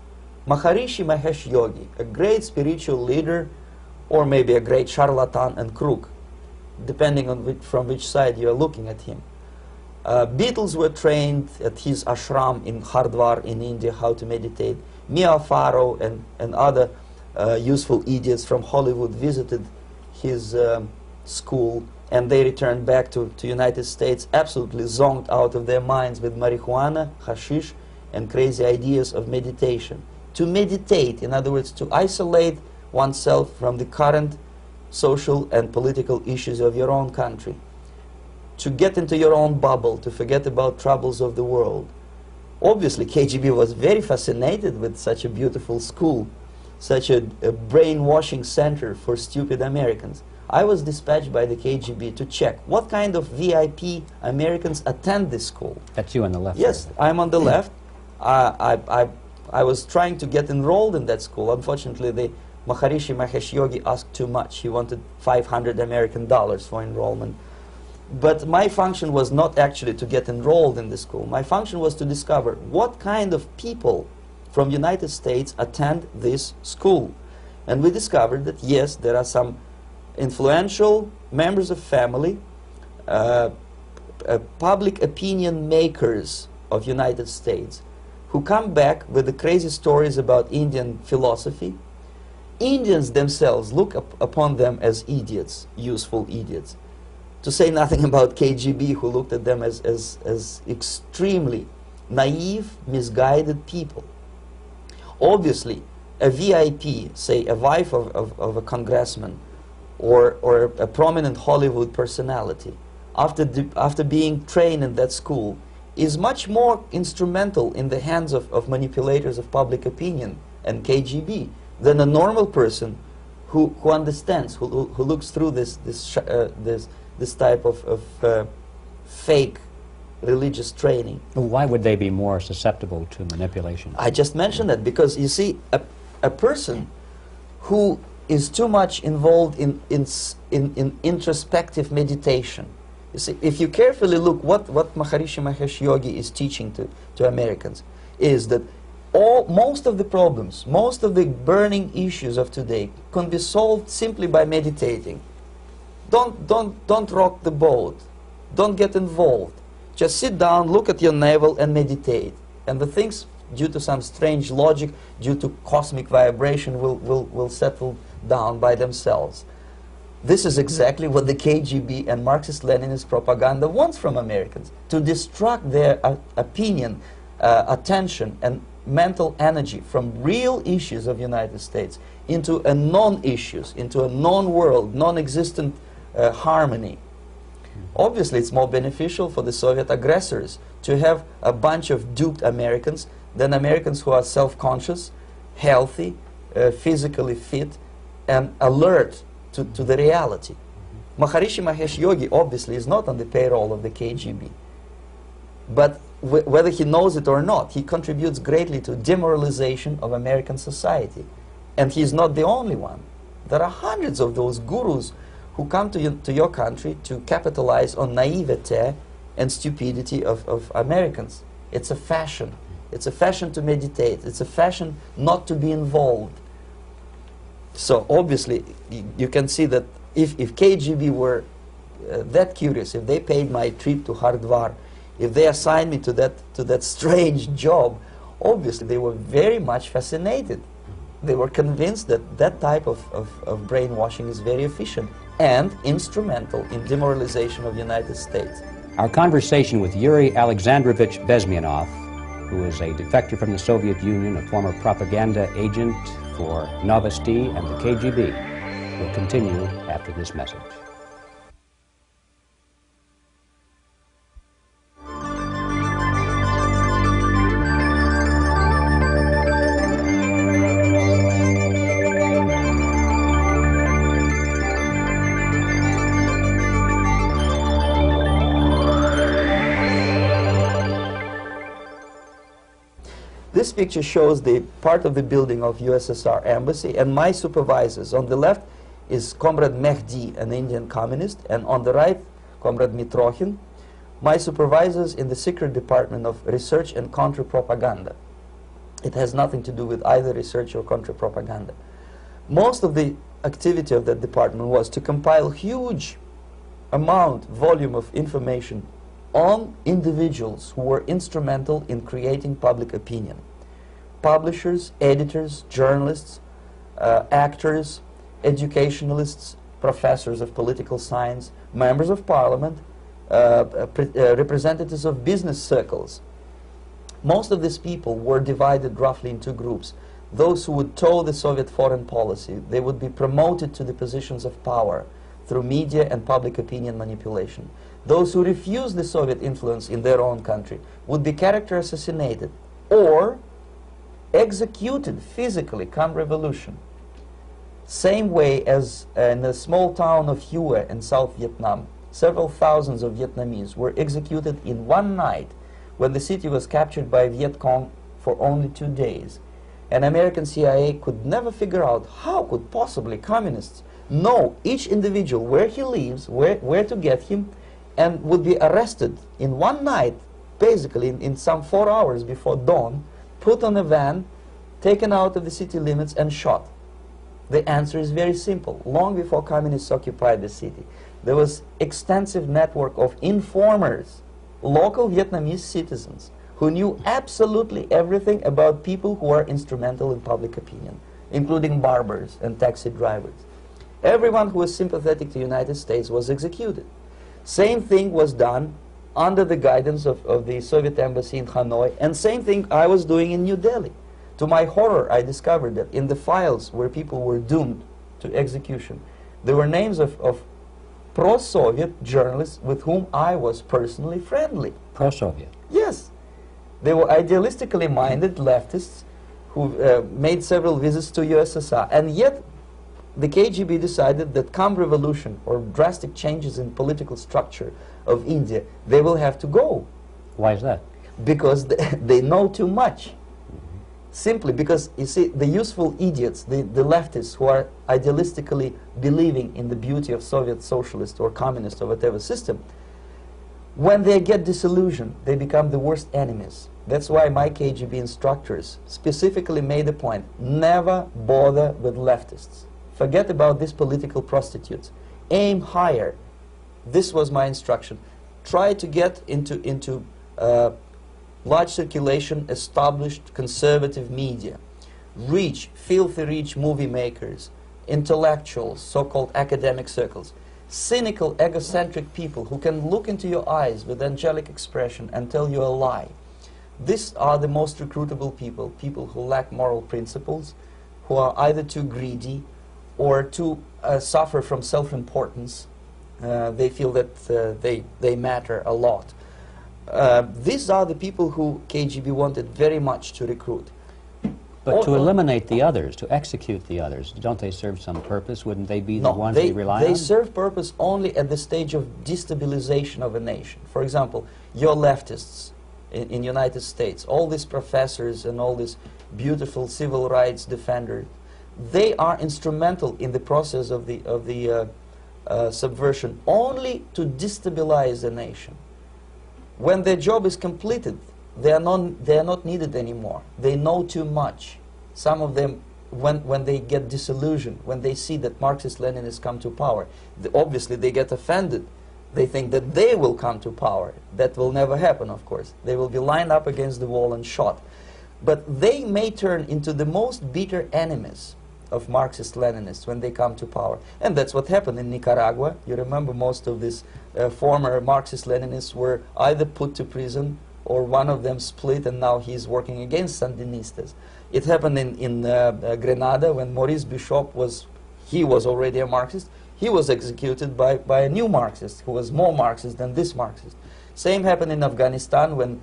Maharishi Mahesh Yogi, a great spiritual leader, or maybe a great charlatan and crook, depending on from which side you are looking at him. Beatles were trained at his ashram in Hardwar in India how to meditate. Mia Farrow and other useful idiots from Hollywood visited his school, and they returned back to United States absolutely zonked out of their minds with marijuana, hashish, and crazy ideas of meditation. To meditate, in other words, to isolate oneself from the current social and political issues of your own country. To get into your own bubble, to forget about troubles of the world. Obviously, KGB was very fascinated with such a beautiful school, such a brainwashing center for stupid Americans. I was dispatched by the KGB to check what kind of VIP Americans attend this school. That's you on the left. Yes, I'm on the left. I was trying to get enrolled in that school. Unfortunately, the Maharishi Mahesh Yogi asked too much. He wanted $500 American for enrollment. But my function was not actually to get enrolled in the school. My function was to discover what kind of people from United States attend this school. And we discovered that, yes, there are some influential members of family, public opinion makers of United States who come back with the crazy stories about Indian philosophy. Indians themselves look upon them as idiots, useful idiots. To say nothing about KGB, who looked at them as extremely naive, misguided people. Obviously, a VIP, say a wife of a congressman, or a prominent Hollywood personality, after being trained in that school, is much more instrumental in the hands of manipulators of public opinion and KGB than a normal person who understands, who looks through this type of fake religious training. Well, why would they be more susceptible to manipulation? I just mentioned that because, you see, a person who is too much involved in introspective meditation. You see, if you carefully look what Maharishi Mahesh Yogi is teaching to Americans, is that most of the problems, most of the burning issues of today can be solved simply by meditating. Don't rock the boat. Don't get involved. Just sit down, look at your navel, and meditate. And the things, due to some strange logic, due to cosmic vibration, will settle down by themselves. This is exactly what the KGB and Marxist-Leninist propaganda wants from Americans, to distract their opinion, attention, and mental energy from real issues of the United States into a non-issues, into a non-world, non-existent harmony. Obviously, it's more beneficial for the Soviet aggressors to have a bunch of duped Americans than Americans who are self-conscious, healthy, physically fit, and alert to the reality. Maharishi Mahesh Yogi obviously is not on the payroll of the KGB. But whether he knows it or not, he contributes greatly to demoralization of American society. And he's not the only one. There are hundreds of those gurus who come to your country to capitalize on naivete and stupidity of Americans. It's a fashion. It's a fashion to meditate. It's a fashion not to be involved. So obviously, you can see that if KGB were that curious, if they paid my trip to Hardwar, if they assigned me to that strange job, obviously they were very much fascinated. They were convinced that that type of brainwashing is very efficient and instrumental in demoralization of the United States. Our conversation with Yuri Alexandrovich Bezmenov, who is a defector from the Soviet Union, a former propaganda agent for Novosti and the KGB, will continue after this message. This picture shows the part of the building of USSR embassy, and my supervisors. On the left is Comrade Mehdi, an Indian communist, and on the right, Comrade Mitrokhin, my supervisors in the secret department of research and counter-propaganda. It has nothing to do with either research or counter-propaganda. Most of the activity of that department was to compile huge volume of information on individuals who were instrumental in creating public opinion. Publishers, editors, journalists, actors, educationalists, professors of political science, members of parliament, representatives of business circles. Most of these people were divided roughly in two groups. Those who would toe the Soviet foreign policy, they would be promoted to the positions of power through media and public opinion manipulation. Those who refused the Soviet influence in their own country would be character assassinated or executed physically come revolution. Same way as in the small town of Hue in South Vietnam, several thousands of Vietnamese were executed in one night when the city was captured by Viet Cong for only 2 days. And American CIA could never figure out how could possibly communists know each individual, where he lives, where to get him, and would be arrested in one night, basically in some 4 hours before dawn, put on a van, taken out of the city limits and shot. The answer is very simple. Long before communists occupied the city, there was extensive network of informers, local Vietnamese citizens, who knew absolutely everything about people who are instrumental in public opinion, including barbers and taxi drivers. Everyone who was sympathetic to the United States was executed. Same thing was done under the guidance of the Soviet embassy in Hanoi, and same thing I was doing in New Delhi. To my horror, I discovered that in the files where people were doomed to execution, there were names of pro-Soviet journalists with whom I was personally friendly. Pro-Soviet? Yes. They were idealistically minded leftists who made several visits to USSR, and yet the KGB decided that come revolution or drastic changes in political structure of India, they will have to go. Why is that? Because they know too much. Simply because, you see, the useful idiots, the leftists who are idealistically believing in the beauty of Soviet socialist or communist or whatever system, when they get disillusioned, they become the worst enemies. That's why my KGB instructors specifically made a point, never bother with leftists. Forget about these political prostitutes. Aim higher. This was my instruction. Try to get into large circulation, established conservative media. Rich, filthy rich movie makers, intellectuals, so-called academic circles. Cynical, egocentric people who can look into your eyes with angelic expression and tell you a lie. These are the most recruitable people, people who lack moral principles, who are either too greedy or too suffer from self-importance. They feel that they matter a lot. These are the people who KGB wanted very much to recruit. But to eliminate the others, to execute the others, don't they serve some purpose? Wouldn't they be the ones they rely on? They serve purpose only at the stage of destabilization of a nation. For example, your leftists in United States, all these professors and all these beautiful civil rights defenders, they are instrumental in the process of the subversion only to destabilize a nation. When their job is completed, they are not needed anymore. They know too much. Some of them, when they get disillusioned, when they see that Marxist-Leninists come to power, obviously they get offended. They think that they will come to power. That will never happen, of course. They will be lined up against the wall and shot. But they may turn into the most bitter enemies of Marxist-Leninists when they come to power. And that's what happened in Nicaragua. You remember most of these former Marxist-Leninists were either put to prison or one of them split and now he's working against Sandinistas. It happened in Grenada when Maurice Bishop was already a Marxist. He was executed by a new Marxist who was more Marxist than this Marxist. Same happened in Afghanistan when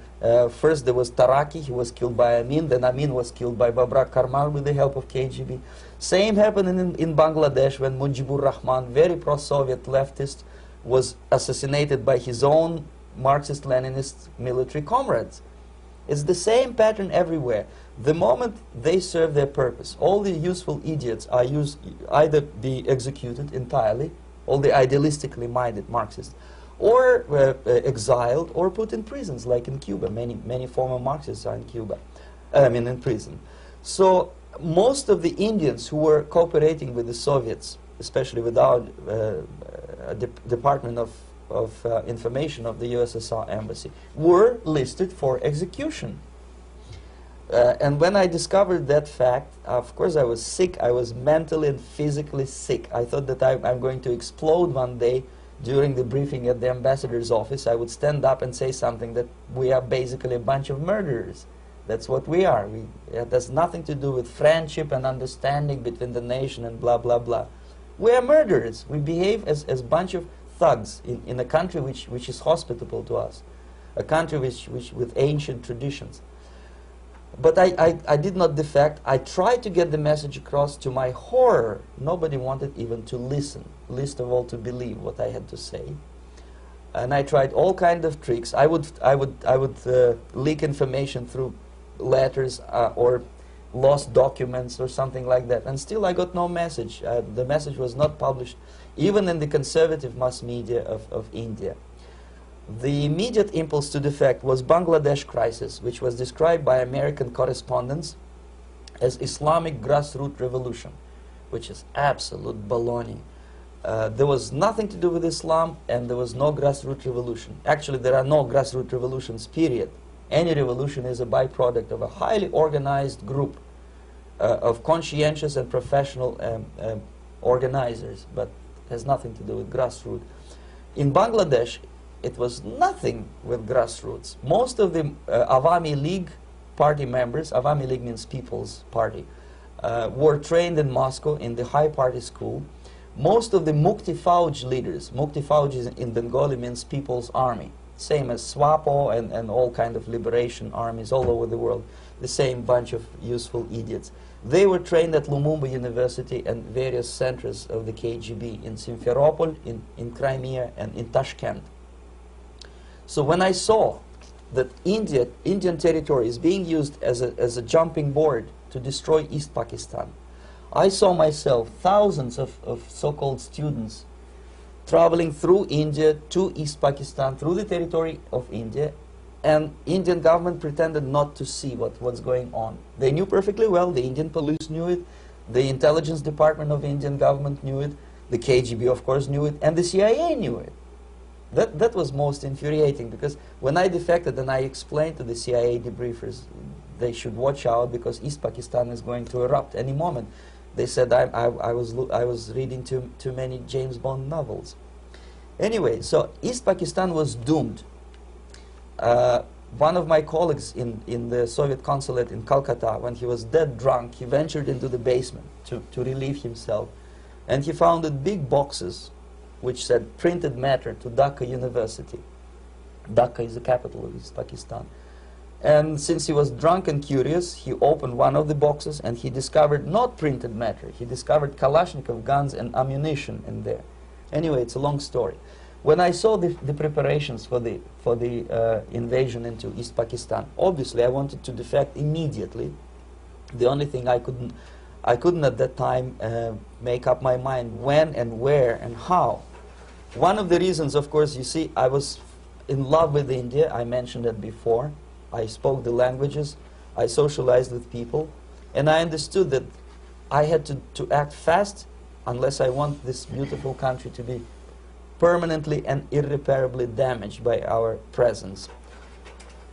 first there was Taraki, he was killed by Amin, then Amin was killed by Babrak Karmal with the help of KGB. Same happened in Bangladesh when Mujibur Rahman, very pro-Soviet leftist, was assassinated by his own Marxist-Leninist military comrades. It's the same pattern everywhere. The moment they serve their purpose, all the useful idiots are either be executed entirely, all the idealistically minded Marxists, or exiled or put in prisons, like in Cuba. Many former Marxists are in Cuba, in prison. So most of the Indians who were cooperating with the Soviets, especially with our Department of Information of the USSR Embassy, were listed for execution. And when I discovered that fact, of course I was sick. I was mentally and physically sick. I thought that I'm going to explode one day during the briefing at the ambassador's office. I would stand up and say something that we are basically a bunch of murderers. That's what we are. It has nothing to do with friendship and understanding between the nation and blah, blah, blah. We are murderers. We behave as a bunch of thugs in a country which is hospitable to us, a country which with ancient traditions. But I did not defect. I tried to get the message across. To my horror, nobody wanted even to listen, least of all to believe what I had to say. And I tried all kinds of tricks. I would leak information through letters or lost documents or something like that. And still I got no message. The message was not published, even in the conservative mass media of India. The immediate impulse to defect was Bangladesh crisis, which was described by American correspondents as Islamic grassroots revolution, which is absolute baloney. There was nothing to do with Islam, and there was no grassroots revolution. Actually, there are no grassroots revolutions, period. Any revolution is a byproduct of a highly organized group of conscientious and professional organizers, but has nothing to do with grassroots. In Bangladesh, it was nothing with grassroots. Most of the Awami League party members, Awami League means People's Party, were trained in Moscow in the High Party School. Most of the Mukti Fauj leaders, Mukti Fauj in Bengali means People's Army, same as SWAPO and all kind of liberation armies all over the world, the same bunch of useful idiots. They were trained at Lumumba University and various centers of the KGB in Simferopol, in Crimea, and in Tashkent. So when I saw that Indian territory is being used as a jumping board to destroy East Pakistan, I saw myself thousands of so-called students traveling through India to East Pakistan, through the territory of India, and Indian government pretended not to see what's going on. They knew perfectly well, the Indian police knew it, the intelligence department of the Indian government knew it, the KGB of course knew it, and the CIA knew it. That was most infuriating, because when I defected and I explained to the CIA debriefers they should watch out because East Pakistan is going to erupt any moment, they said I was reading too many James Bond novels. Anyway, so East Pakistan was doomed. One of my colleagues in the Soviet consulate in Calcutta, when he was dead drunk, he ventured into the basement to relieve himself, and he found big boxes which said printed matter to Dhaka University. Dhaka is the capital of East Pakistan. And since he was drunk and curious, he opened one of the boxes and he discovered not printed matter. He discovered Kalashnikov guns and ammunition in there. Anyway, it's a long story. When I saw the preparations for the invasion into East Pakistan, obviously I wanted to defect immediately. The only thing I couldn't at that time make up my mind when and where and how. One of the reasons, of course, you see, I was in love with India. I mentioned it before. I spoke the languages. I socialized with people. And I understood that I had to act fast unless I want this beautiful country to be permanently and irreparably damaged by our presence.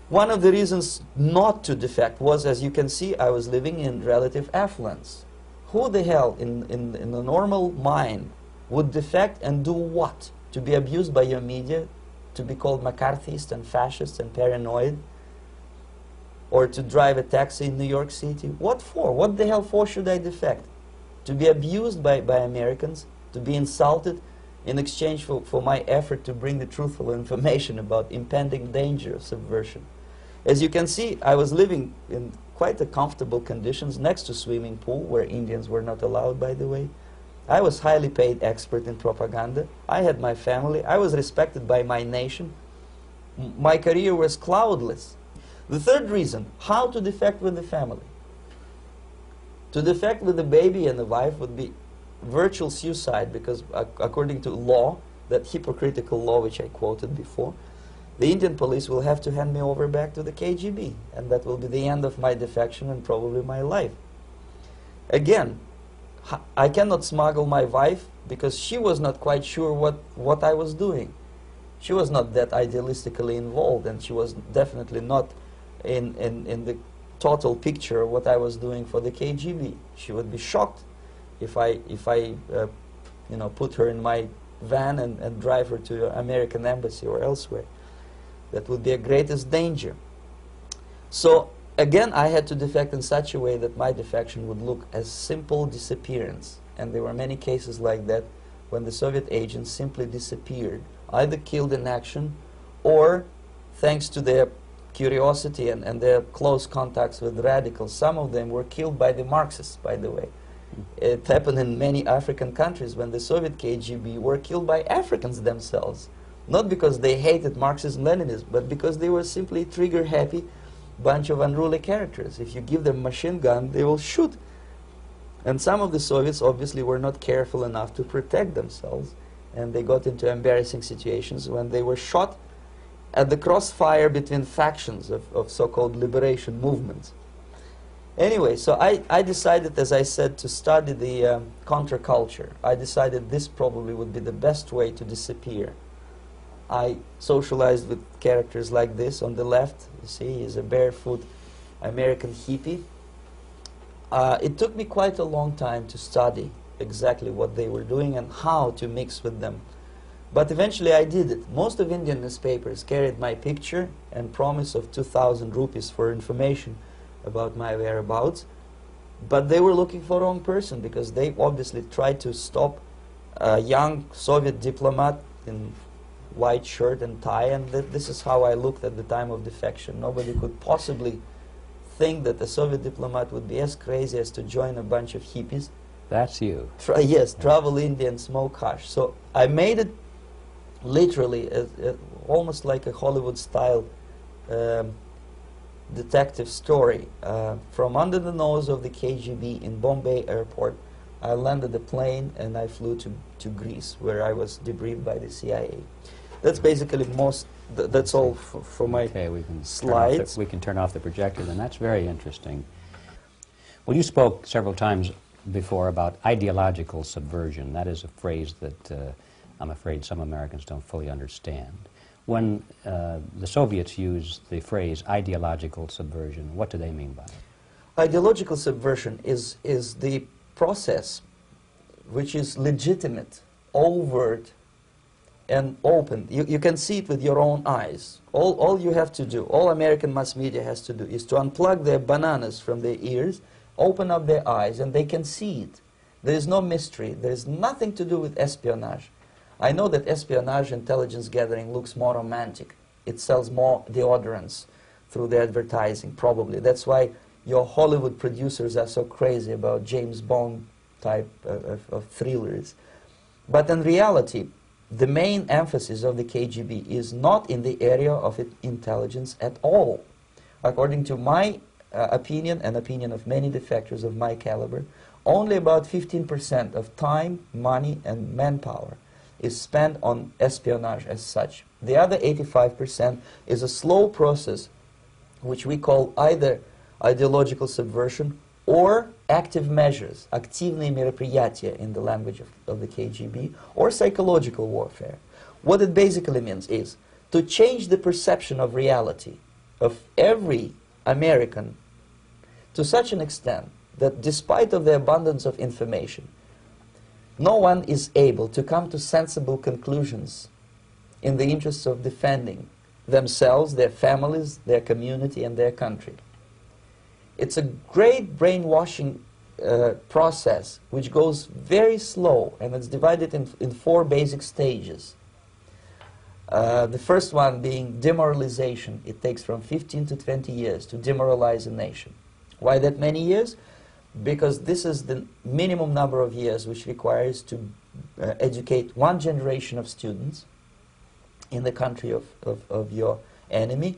One of the reasons not to defect was, as you can see, I was living in relative affluence. Who the hell in a normal mind would defect and do what? To be abused by your media, to be called McCarthyist and fascist and paranoid, or to drive a taxi in New York City? What for? What the hell for should I defect? To be abused by Americans, to be insulted in exchange for my effort to bring the truthful information about impending danger of subversion. As you can see, I was living in quite a comfortable conditions next to swimming pool, where Indians were not allowed, by the way. I was highly paid expert in propaganda. I had my family. I was respected by my nation. My career was cloudless. The third reason, how to defect with the family. To defect with the baby and the wife would be virtual suicide, because according to law, that hypocritical law which I quoted before, the Indian police will have to hand me over back to the KGB, and that will be the end of my defection and probably my life. Again, I cannot smuggle my wife because she was not quite sure what I was doing. She was not that idealistically involved, and she was definitely not in the total picture of what I was doing for the KGB. She would be shocked if I you know, put her in my van and drive her to the American embassy or elsewhere. That would be a greatest danger. So again, I had to defect in such a way that my defection would look as simple disappearance. And there were many cases like that when the Soviet agents simply disappeared, either killed in action or, thanks to their curiosity and their close contacts with radicals, some of them were killed by the Marxists, by the way. It happened in many African countries when the Soviet KGB were killed by Africans themselves. Not because they hated Marxism-Leninism, but because they were simply trigger-happy bunch of unruly characters. If you give them a machine gun, they will shoot. And some of the Soviets obviously were not careful enough to protect themselves, and they got into embarrassing situations when they were shot at the crossfire between factions of so-called liberation movements. Anyway, so I decided, as I said, to study the counterculture. I decided this probably would be the best way to disappear. I socialized with characters like this. On the left, you see, he's a barefoot American hippie. It took me quite a long time to study exactly what they were doing and how to mix with them. But eventually I did it. Most of Indian newspapers carried my picture and promise of 2,000 rupees for information about my whereabouts. But they were looking for the wrong person, because they obviously tried to stop a young Soviet diplomat in white shirt and tie, and this is how I looked at the time of defection. Nobody could possibly think that a Soviet diplomat would be as crazy as to join a bunch of hippies. That's you. Yes, travel India and smoke hash. So I made it literally almost like a Hollywood-style detective story. From under the nose of the KGB in Bombay airport, I landed the plane and I flew to Greece, where I was debriefed by the CIA. That's basically that's all for my slides. We can turn off the projector, and that's very interesting. Well, you spoke several times before about ideological subversion. That is a phrase that I'm afraid some Americans don't fully understand. When the Soviets use the phrase ideological subversion, what do they mean by it? Ideological subversion is the process which is legitimate, overt, and open. You can see it with your own eyes. All you have to do, all American mass media has to do, is to unplug their bananas from their ears, open up their eyes, and they can see it. There is no mystery. There is nothing to do with espionage. I know that espionage intelligence gathering looks more romantic. It sells more deodorants through the advertising, probably. That's why your Hollywood producers are so crazy about James Bond type of thrillers. But in reality, the main emphasis of the KGB is not in the area of intelligence at all. According to my opinion and opinion of many defectors of my caliber, only about 15% of time, money, and manpower is spent on espionage as such. The other 85% is a slow process which we call either ideological subversion or active measures, активные мероприятия in the language of the KGB, or psychological warfare. What it basically means is to change the perception of reality of every American to such an extent that despite of the abundance of information, no one is able to come to sensible conclusions in the interests of defending themselves, their families, their community, and their country. It's a great brainwashing process which goes very slow, and it's divided in 4 basic stages. The first one being demoralization. It takes from 15 to 20 years to demoralize a nation. Why that many years? Because this is the minimum number of years which requires to educate one generation of students in the country of your enemy,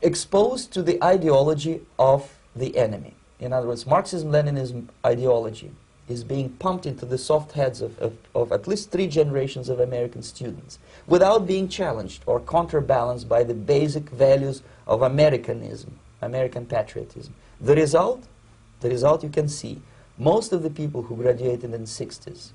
exposed to the ideology of the enemy. In other words, Marxism-Leninism ideology is being pumped into the soft heads of at least 3 generations of American students without being challenged or counterbalanced by the basic values of Americanism, American patriotism. The result you can see. Most of the people who graduated in the 60s,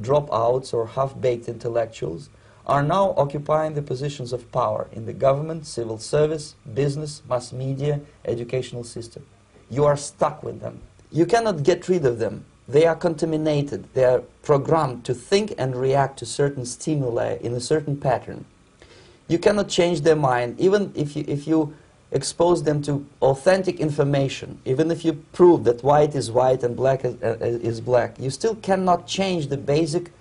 dropouts or half-baked intellectuals, are now occupying the positions of power in the government, civil service, business, mass media, educational system. You are stuck with them. You cannot get rid of them. They are contaminated. They are programmed to think and react to certain stimuli in a certain pattern. You cannot change their mind, even if you expose them to authentic information, even if you prove that white is white and black is black. You still cannot change the basic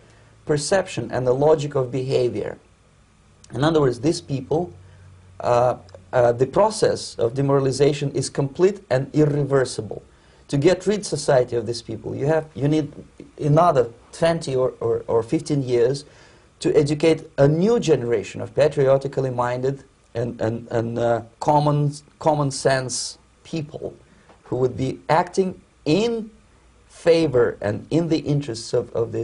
perception and the logic of behavior. In other words, these people, the process of demoralization is complete and irreversible. To get rid society of these people, you need another 20 or 15 years to educate a new generation of patriotically minded and common sense people who would be acting in favor and in the interests of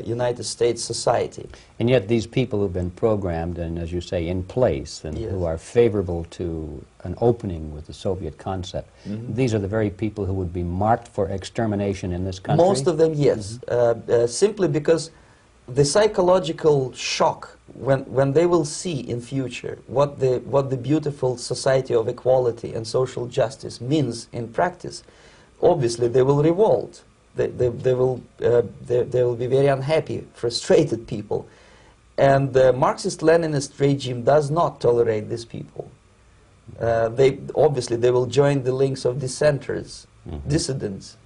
United States society. And yet these people who've been programmed and, as you say, in place and yes. who are favorable to an opening with the Soviet concept, these are the very people who would be marked for extermination in this country? Most of them, yes. Simply because the psychological shock when they will see in future what the beautiful society of equality and social justice means in practice, obviously they will revolt. They will be very unhappy, frustrated people. And the Marxist-Leninist regime does not tolerate these people. Obviously they will join the links of dissenters, dissidents.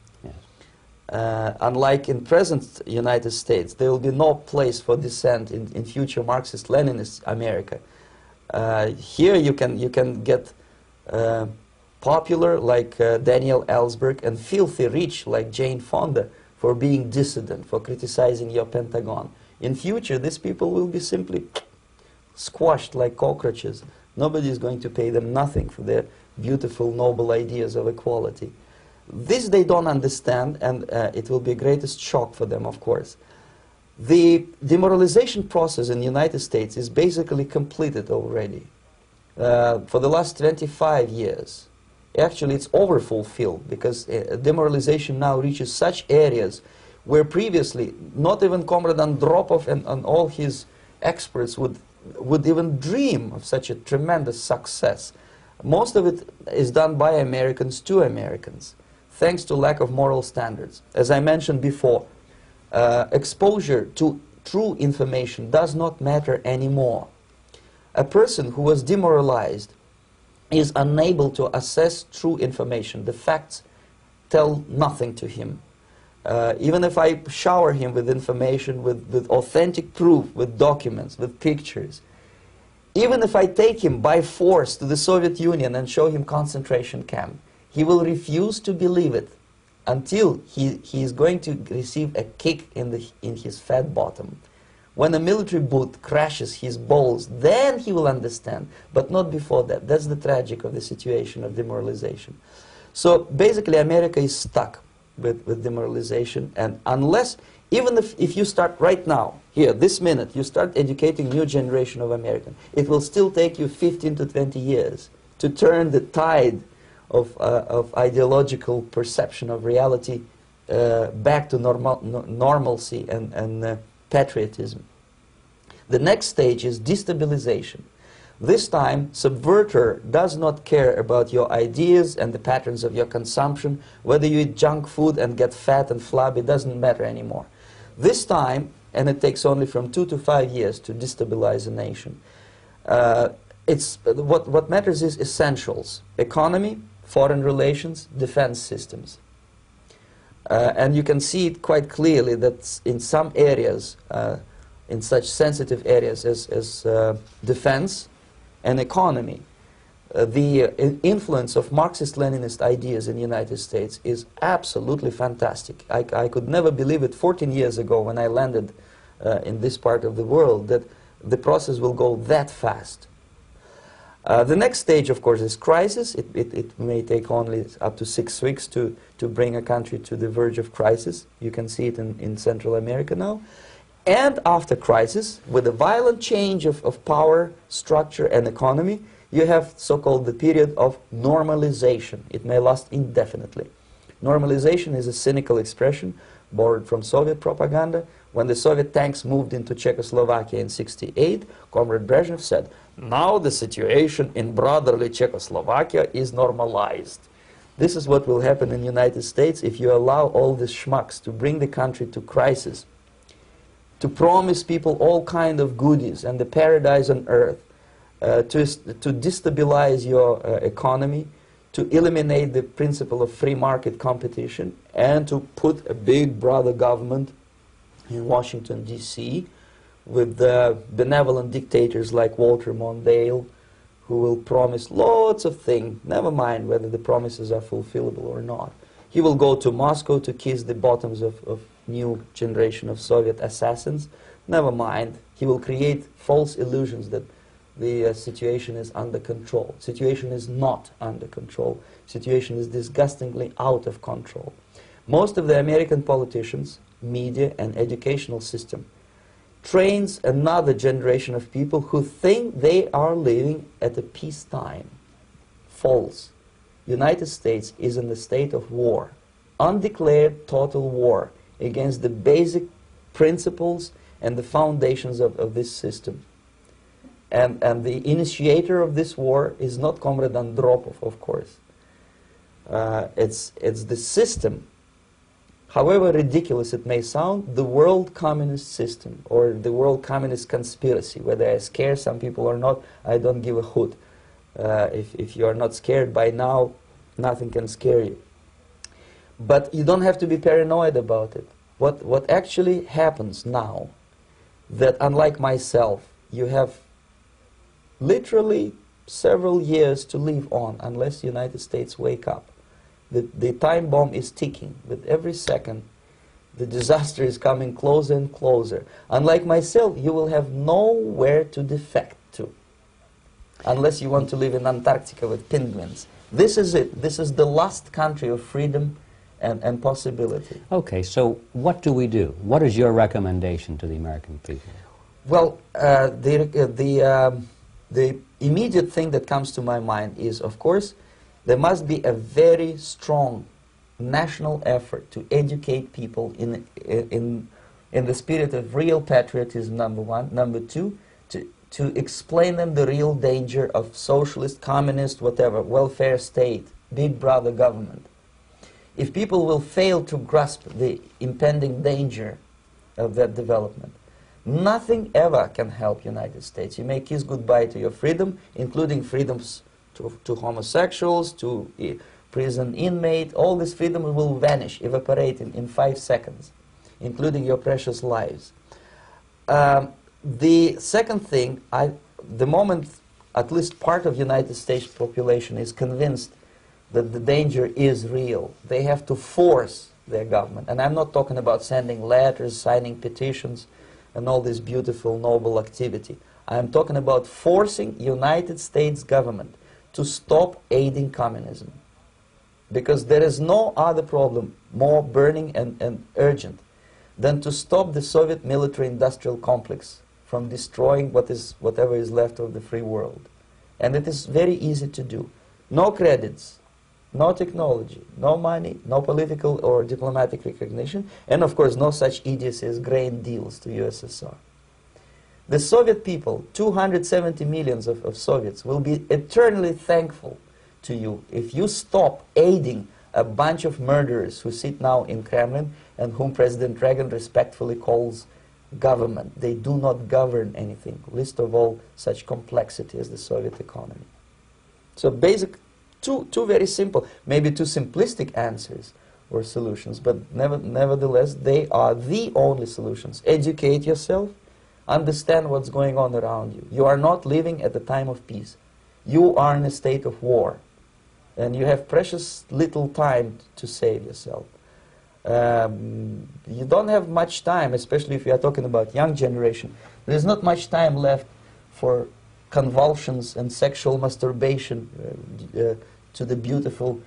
Unlike in present United States, there will be no place for dissent in future Marxist-Leninist America. Here you can get popular like Daniel Ellsberg and filthy rich like Jane Fonda for being dissident, for criticizing your Pentagon. In future, these people will be simply squashed like cockroaches. Nobody is going to pay them nothing for their beautiful, noble ideas of equality. This they don't understand, and it will be a greatest shock for them, of course. The demoralization process in the United States is basically completed already. For the last 25 years, actually it's overfulfilled, because demoralization now reaches such areas where previously not even Comrade Andropov and all his experts would even dream of such a tremendous success. Most of it is done by Americans to Americans, thanks to lack of moral standards. As I mentioned before, exposure to true information does not matter anymore. A person who was demoralized is unable to assess true information. The facts tell nothing to him. Even if I shower him with information, with authentic proof, with documents, with pictures, even if I take him by force to the Soviet Union and show him concentration camp, he will refuse to believe it until he is going to receive a kick in his fat bottom. When a military boot crashes his balls, then he will understand, but not before that. That's the tragic of the situation of demoralization. So basically America is stuck with demoralization, and unless, even if you start right now, here, this minute, you start educating new generation of Americans, it will still take you 15 to 20 years to turn the tide of ideological perception of reality back to normalcy and patriotism. The next stage is destabilization. This time, subverter does not care about your ideas and the patterns of your consumption. Whether you eat junk food and get fat and flabby, doesn't matter anymore. This time, and it takes only from 2 to 5 years to destabilize a nation, what matters is essentials: economy, foreign relations, defense systems. And you can see it quite clearly that in some areas, in such sensitive areas as defense and economy, the influence of Marxist-Leninist ideas in the United States is absolutely fantastic. I could never believe it 14 years ago when I landed in this part of the world, that the process will go that fast. The next stage, of course, is crisis. It may take only up to 6 weeks to bring a country to the verge of crisis. You can see it in Central America now. And after crisis, with a violent change of power, structure, and economy, you have so-called the period of normalization. It may last indefinitely. Normalization is a cynical expression borrowed from Soviet propaganda. When the Soviet tanks moved into Czechoslovakia in '68, Comrade Brezhnev said, "Now the situation in brotherly Czechoslovakia is normalized." This is what will happen in the United States if you allow all these schmucks to bring the country to crisis, to promise people all kind of goodies and the paradise on earth, to destabilize your economy, to eliminate the principle of free market competition, and to put a big brother government in Washington, D.C., with benevolent dictators like Walter Mondale, who will promise lots of things, never mind whether the promises are fulfillable or not. He will go to Moscow to kiss the bottoms of new generation of Soviet assassins, never mind. He will create false illusions that the situation is under control. Situation is not under control. Situation is disgustingly out of control. Most of the American politicians, media, and educational system trains another generation of people who think they are living at a peacetime. False. United States is in a state of war, undeclared total war against the basic principles and the foundations of this system. And the initiator of this war is not Comrade Andropov, of course. It's the system. However ridiculous it may sound, the world communist system or the world communist conspiracy, whether I scare some people or not, I don't give a hoot. If you are not scared by now, nothing can scare you. But you don't have to be paranoid about it. What actually happens now, that unlike myself, you have literally several years to live on unless the United States wake up. The time bomb is ticking. With every second, the disaster is coming closer and closer. Unlike myself, you will have nowhere to defect to, unless you want to live in Antarctica with penguins. This is it. This is the last country of freedom and possibility. Okay, so what do we do? What is your recommendation to the American people? Well, the immediate thing that comes to my mind is, of course, there must be a very strong national effort to educate people in the spirit of real patriotism, number one. Number two, to explain them the real danger of socialist, communist, whatever, welfare state, big brother government. If people will fail to grasp the impending danger of that development, nothing ever can help United States. You may kiss goodbye to your freedom, including freedoms to homosexuals, to prison inmate. All this freedom will vanish, evaporate in 5 seconds, including your precious lives. The second thing, the moment at least part of United States population is convinced that the danger is real, they have to force their government. And I'm not talking about sending letters, signing petitions, and all this beautiful, noble activity. I'm talking about forcing United States government to stop aiding communism. Because there is no other problem more burning and urgent than to stop the Soviet military-industrial complex from destroying whatever is left of the free world. And it is very easy to do. No credits, no technology, no money, no political or diplomatic recognition, and of course no such idiocy as grain deals to USSR. The Soviet people, 270 millions of Soviets, will be eternally thankful to you if you stop aiding a bunch of murderers who sit now in Kremlin and whom President Reagan respectfully calls government. They do not govern anything, least of all such complexity as the Soviet economy. So two very simple, maybe too simplistic answers or solutions, but nevertheless they are the only solutions. Educate yourself, understand what's going on around you. You are not living at a time of peace. You are in a state of war, and you have precious little time to save yourself. You don't have much time, especially if you are talking about young generation. There is not much time left for convulsions and sexual masturbation to the beautiful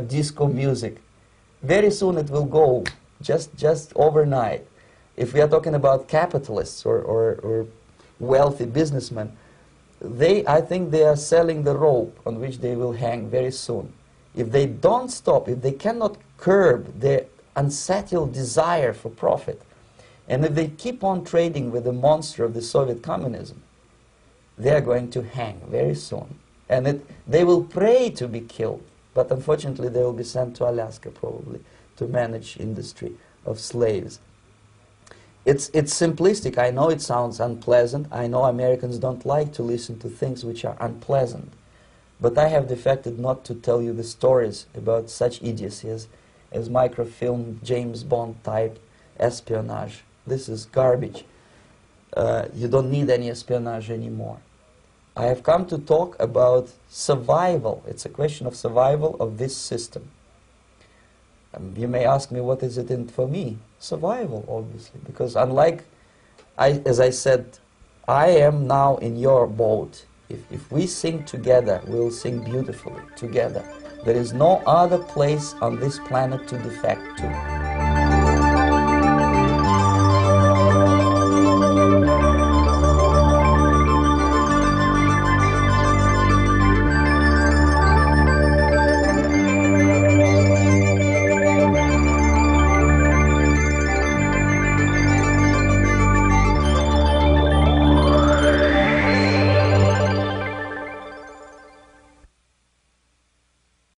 disco music. Very soon it will go, just overnight. If we are talking about capitalists or wealthy businessmen, I think they are selling the rope on which they will hang very soon. If they don't stop, if they cannot curb their unsettled desire for profit, and if they keep on trading with the monster of the Soviet communism, they are going to hang very soon. And they will pray to be killed, but unfortunately they will be sent to Alaska probably to manage industry of slaves. It's simplistic. I know it sounds unpleasant. I know Americans don't like to listen to things which are unpleasant. But I have defected not to tell you the stories about such idiocy as microfilm, James Bond type espionage. This is garbage. You don't need any espionage anymore. I have come to talk about survival. It's a question of survival of this system. You may ask me, what is it in for me? Survival, obviously, because unlike, as I said, I am now in your boat. If we sing together, we'll sing beautifully together. There is no other place on this planet to defect to.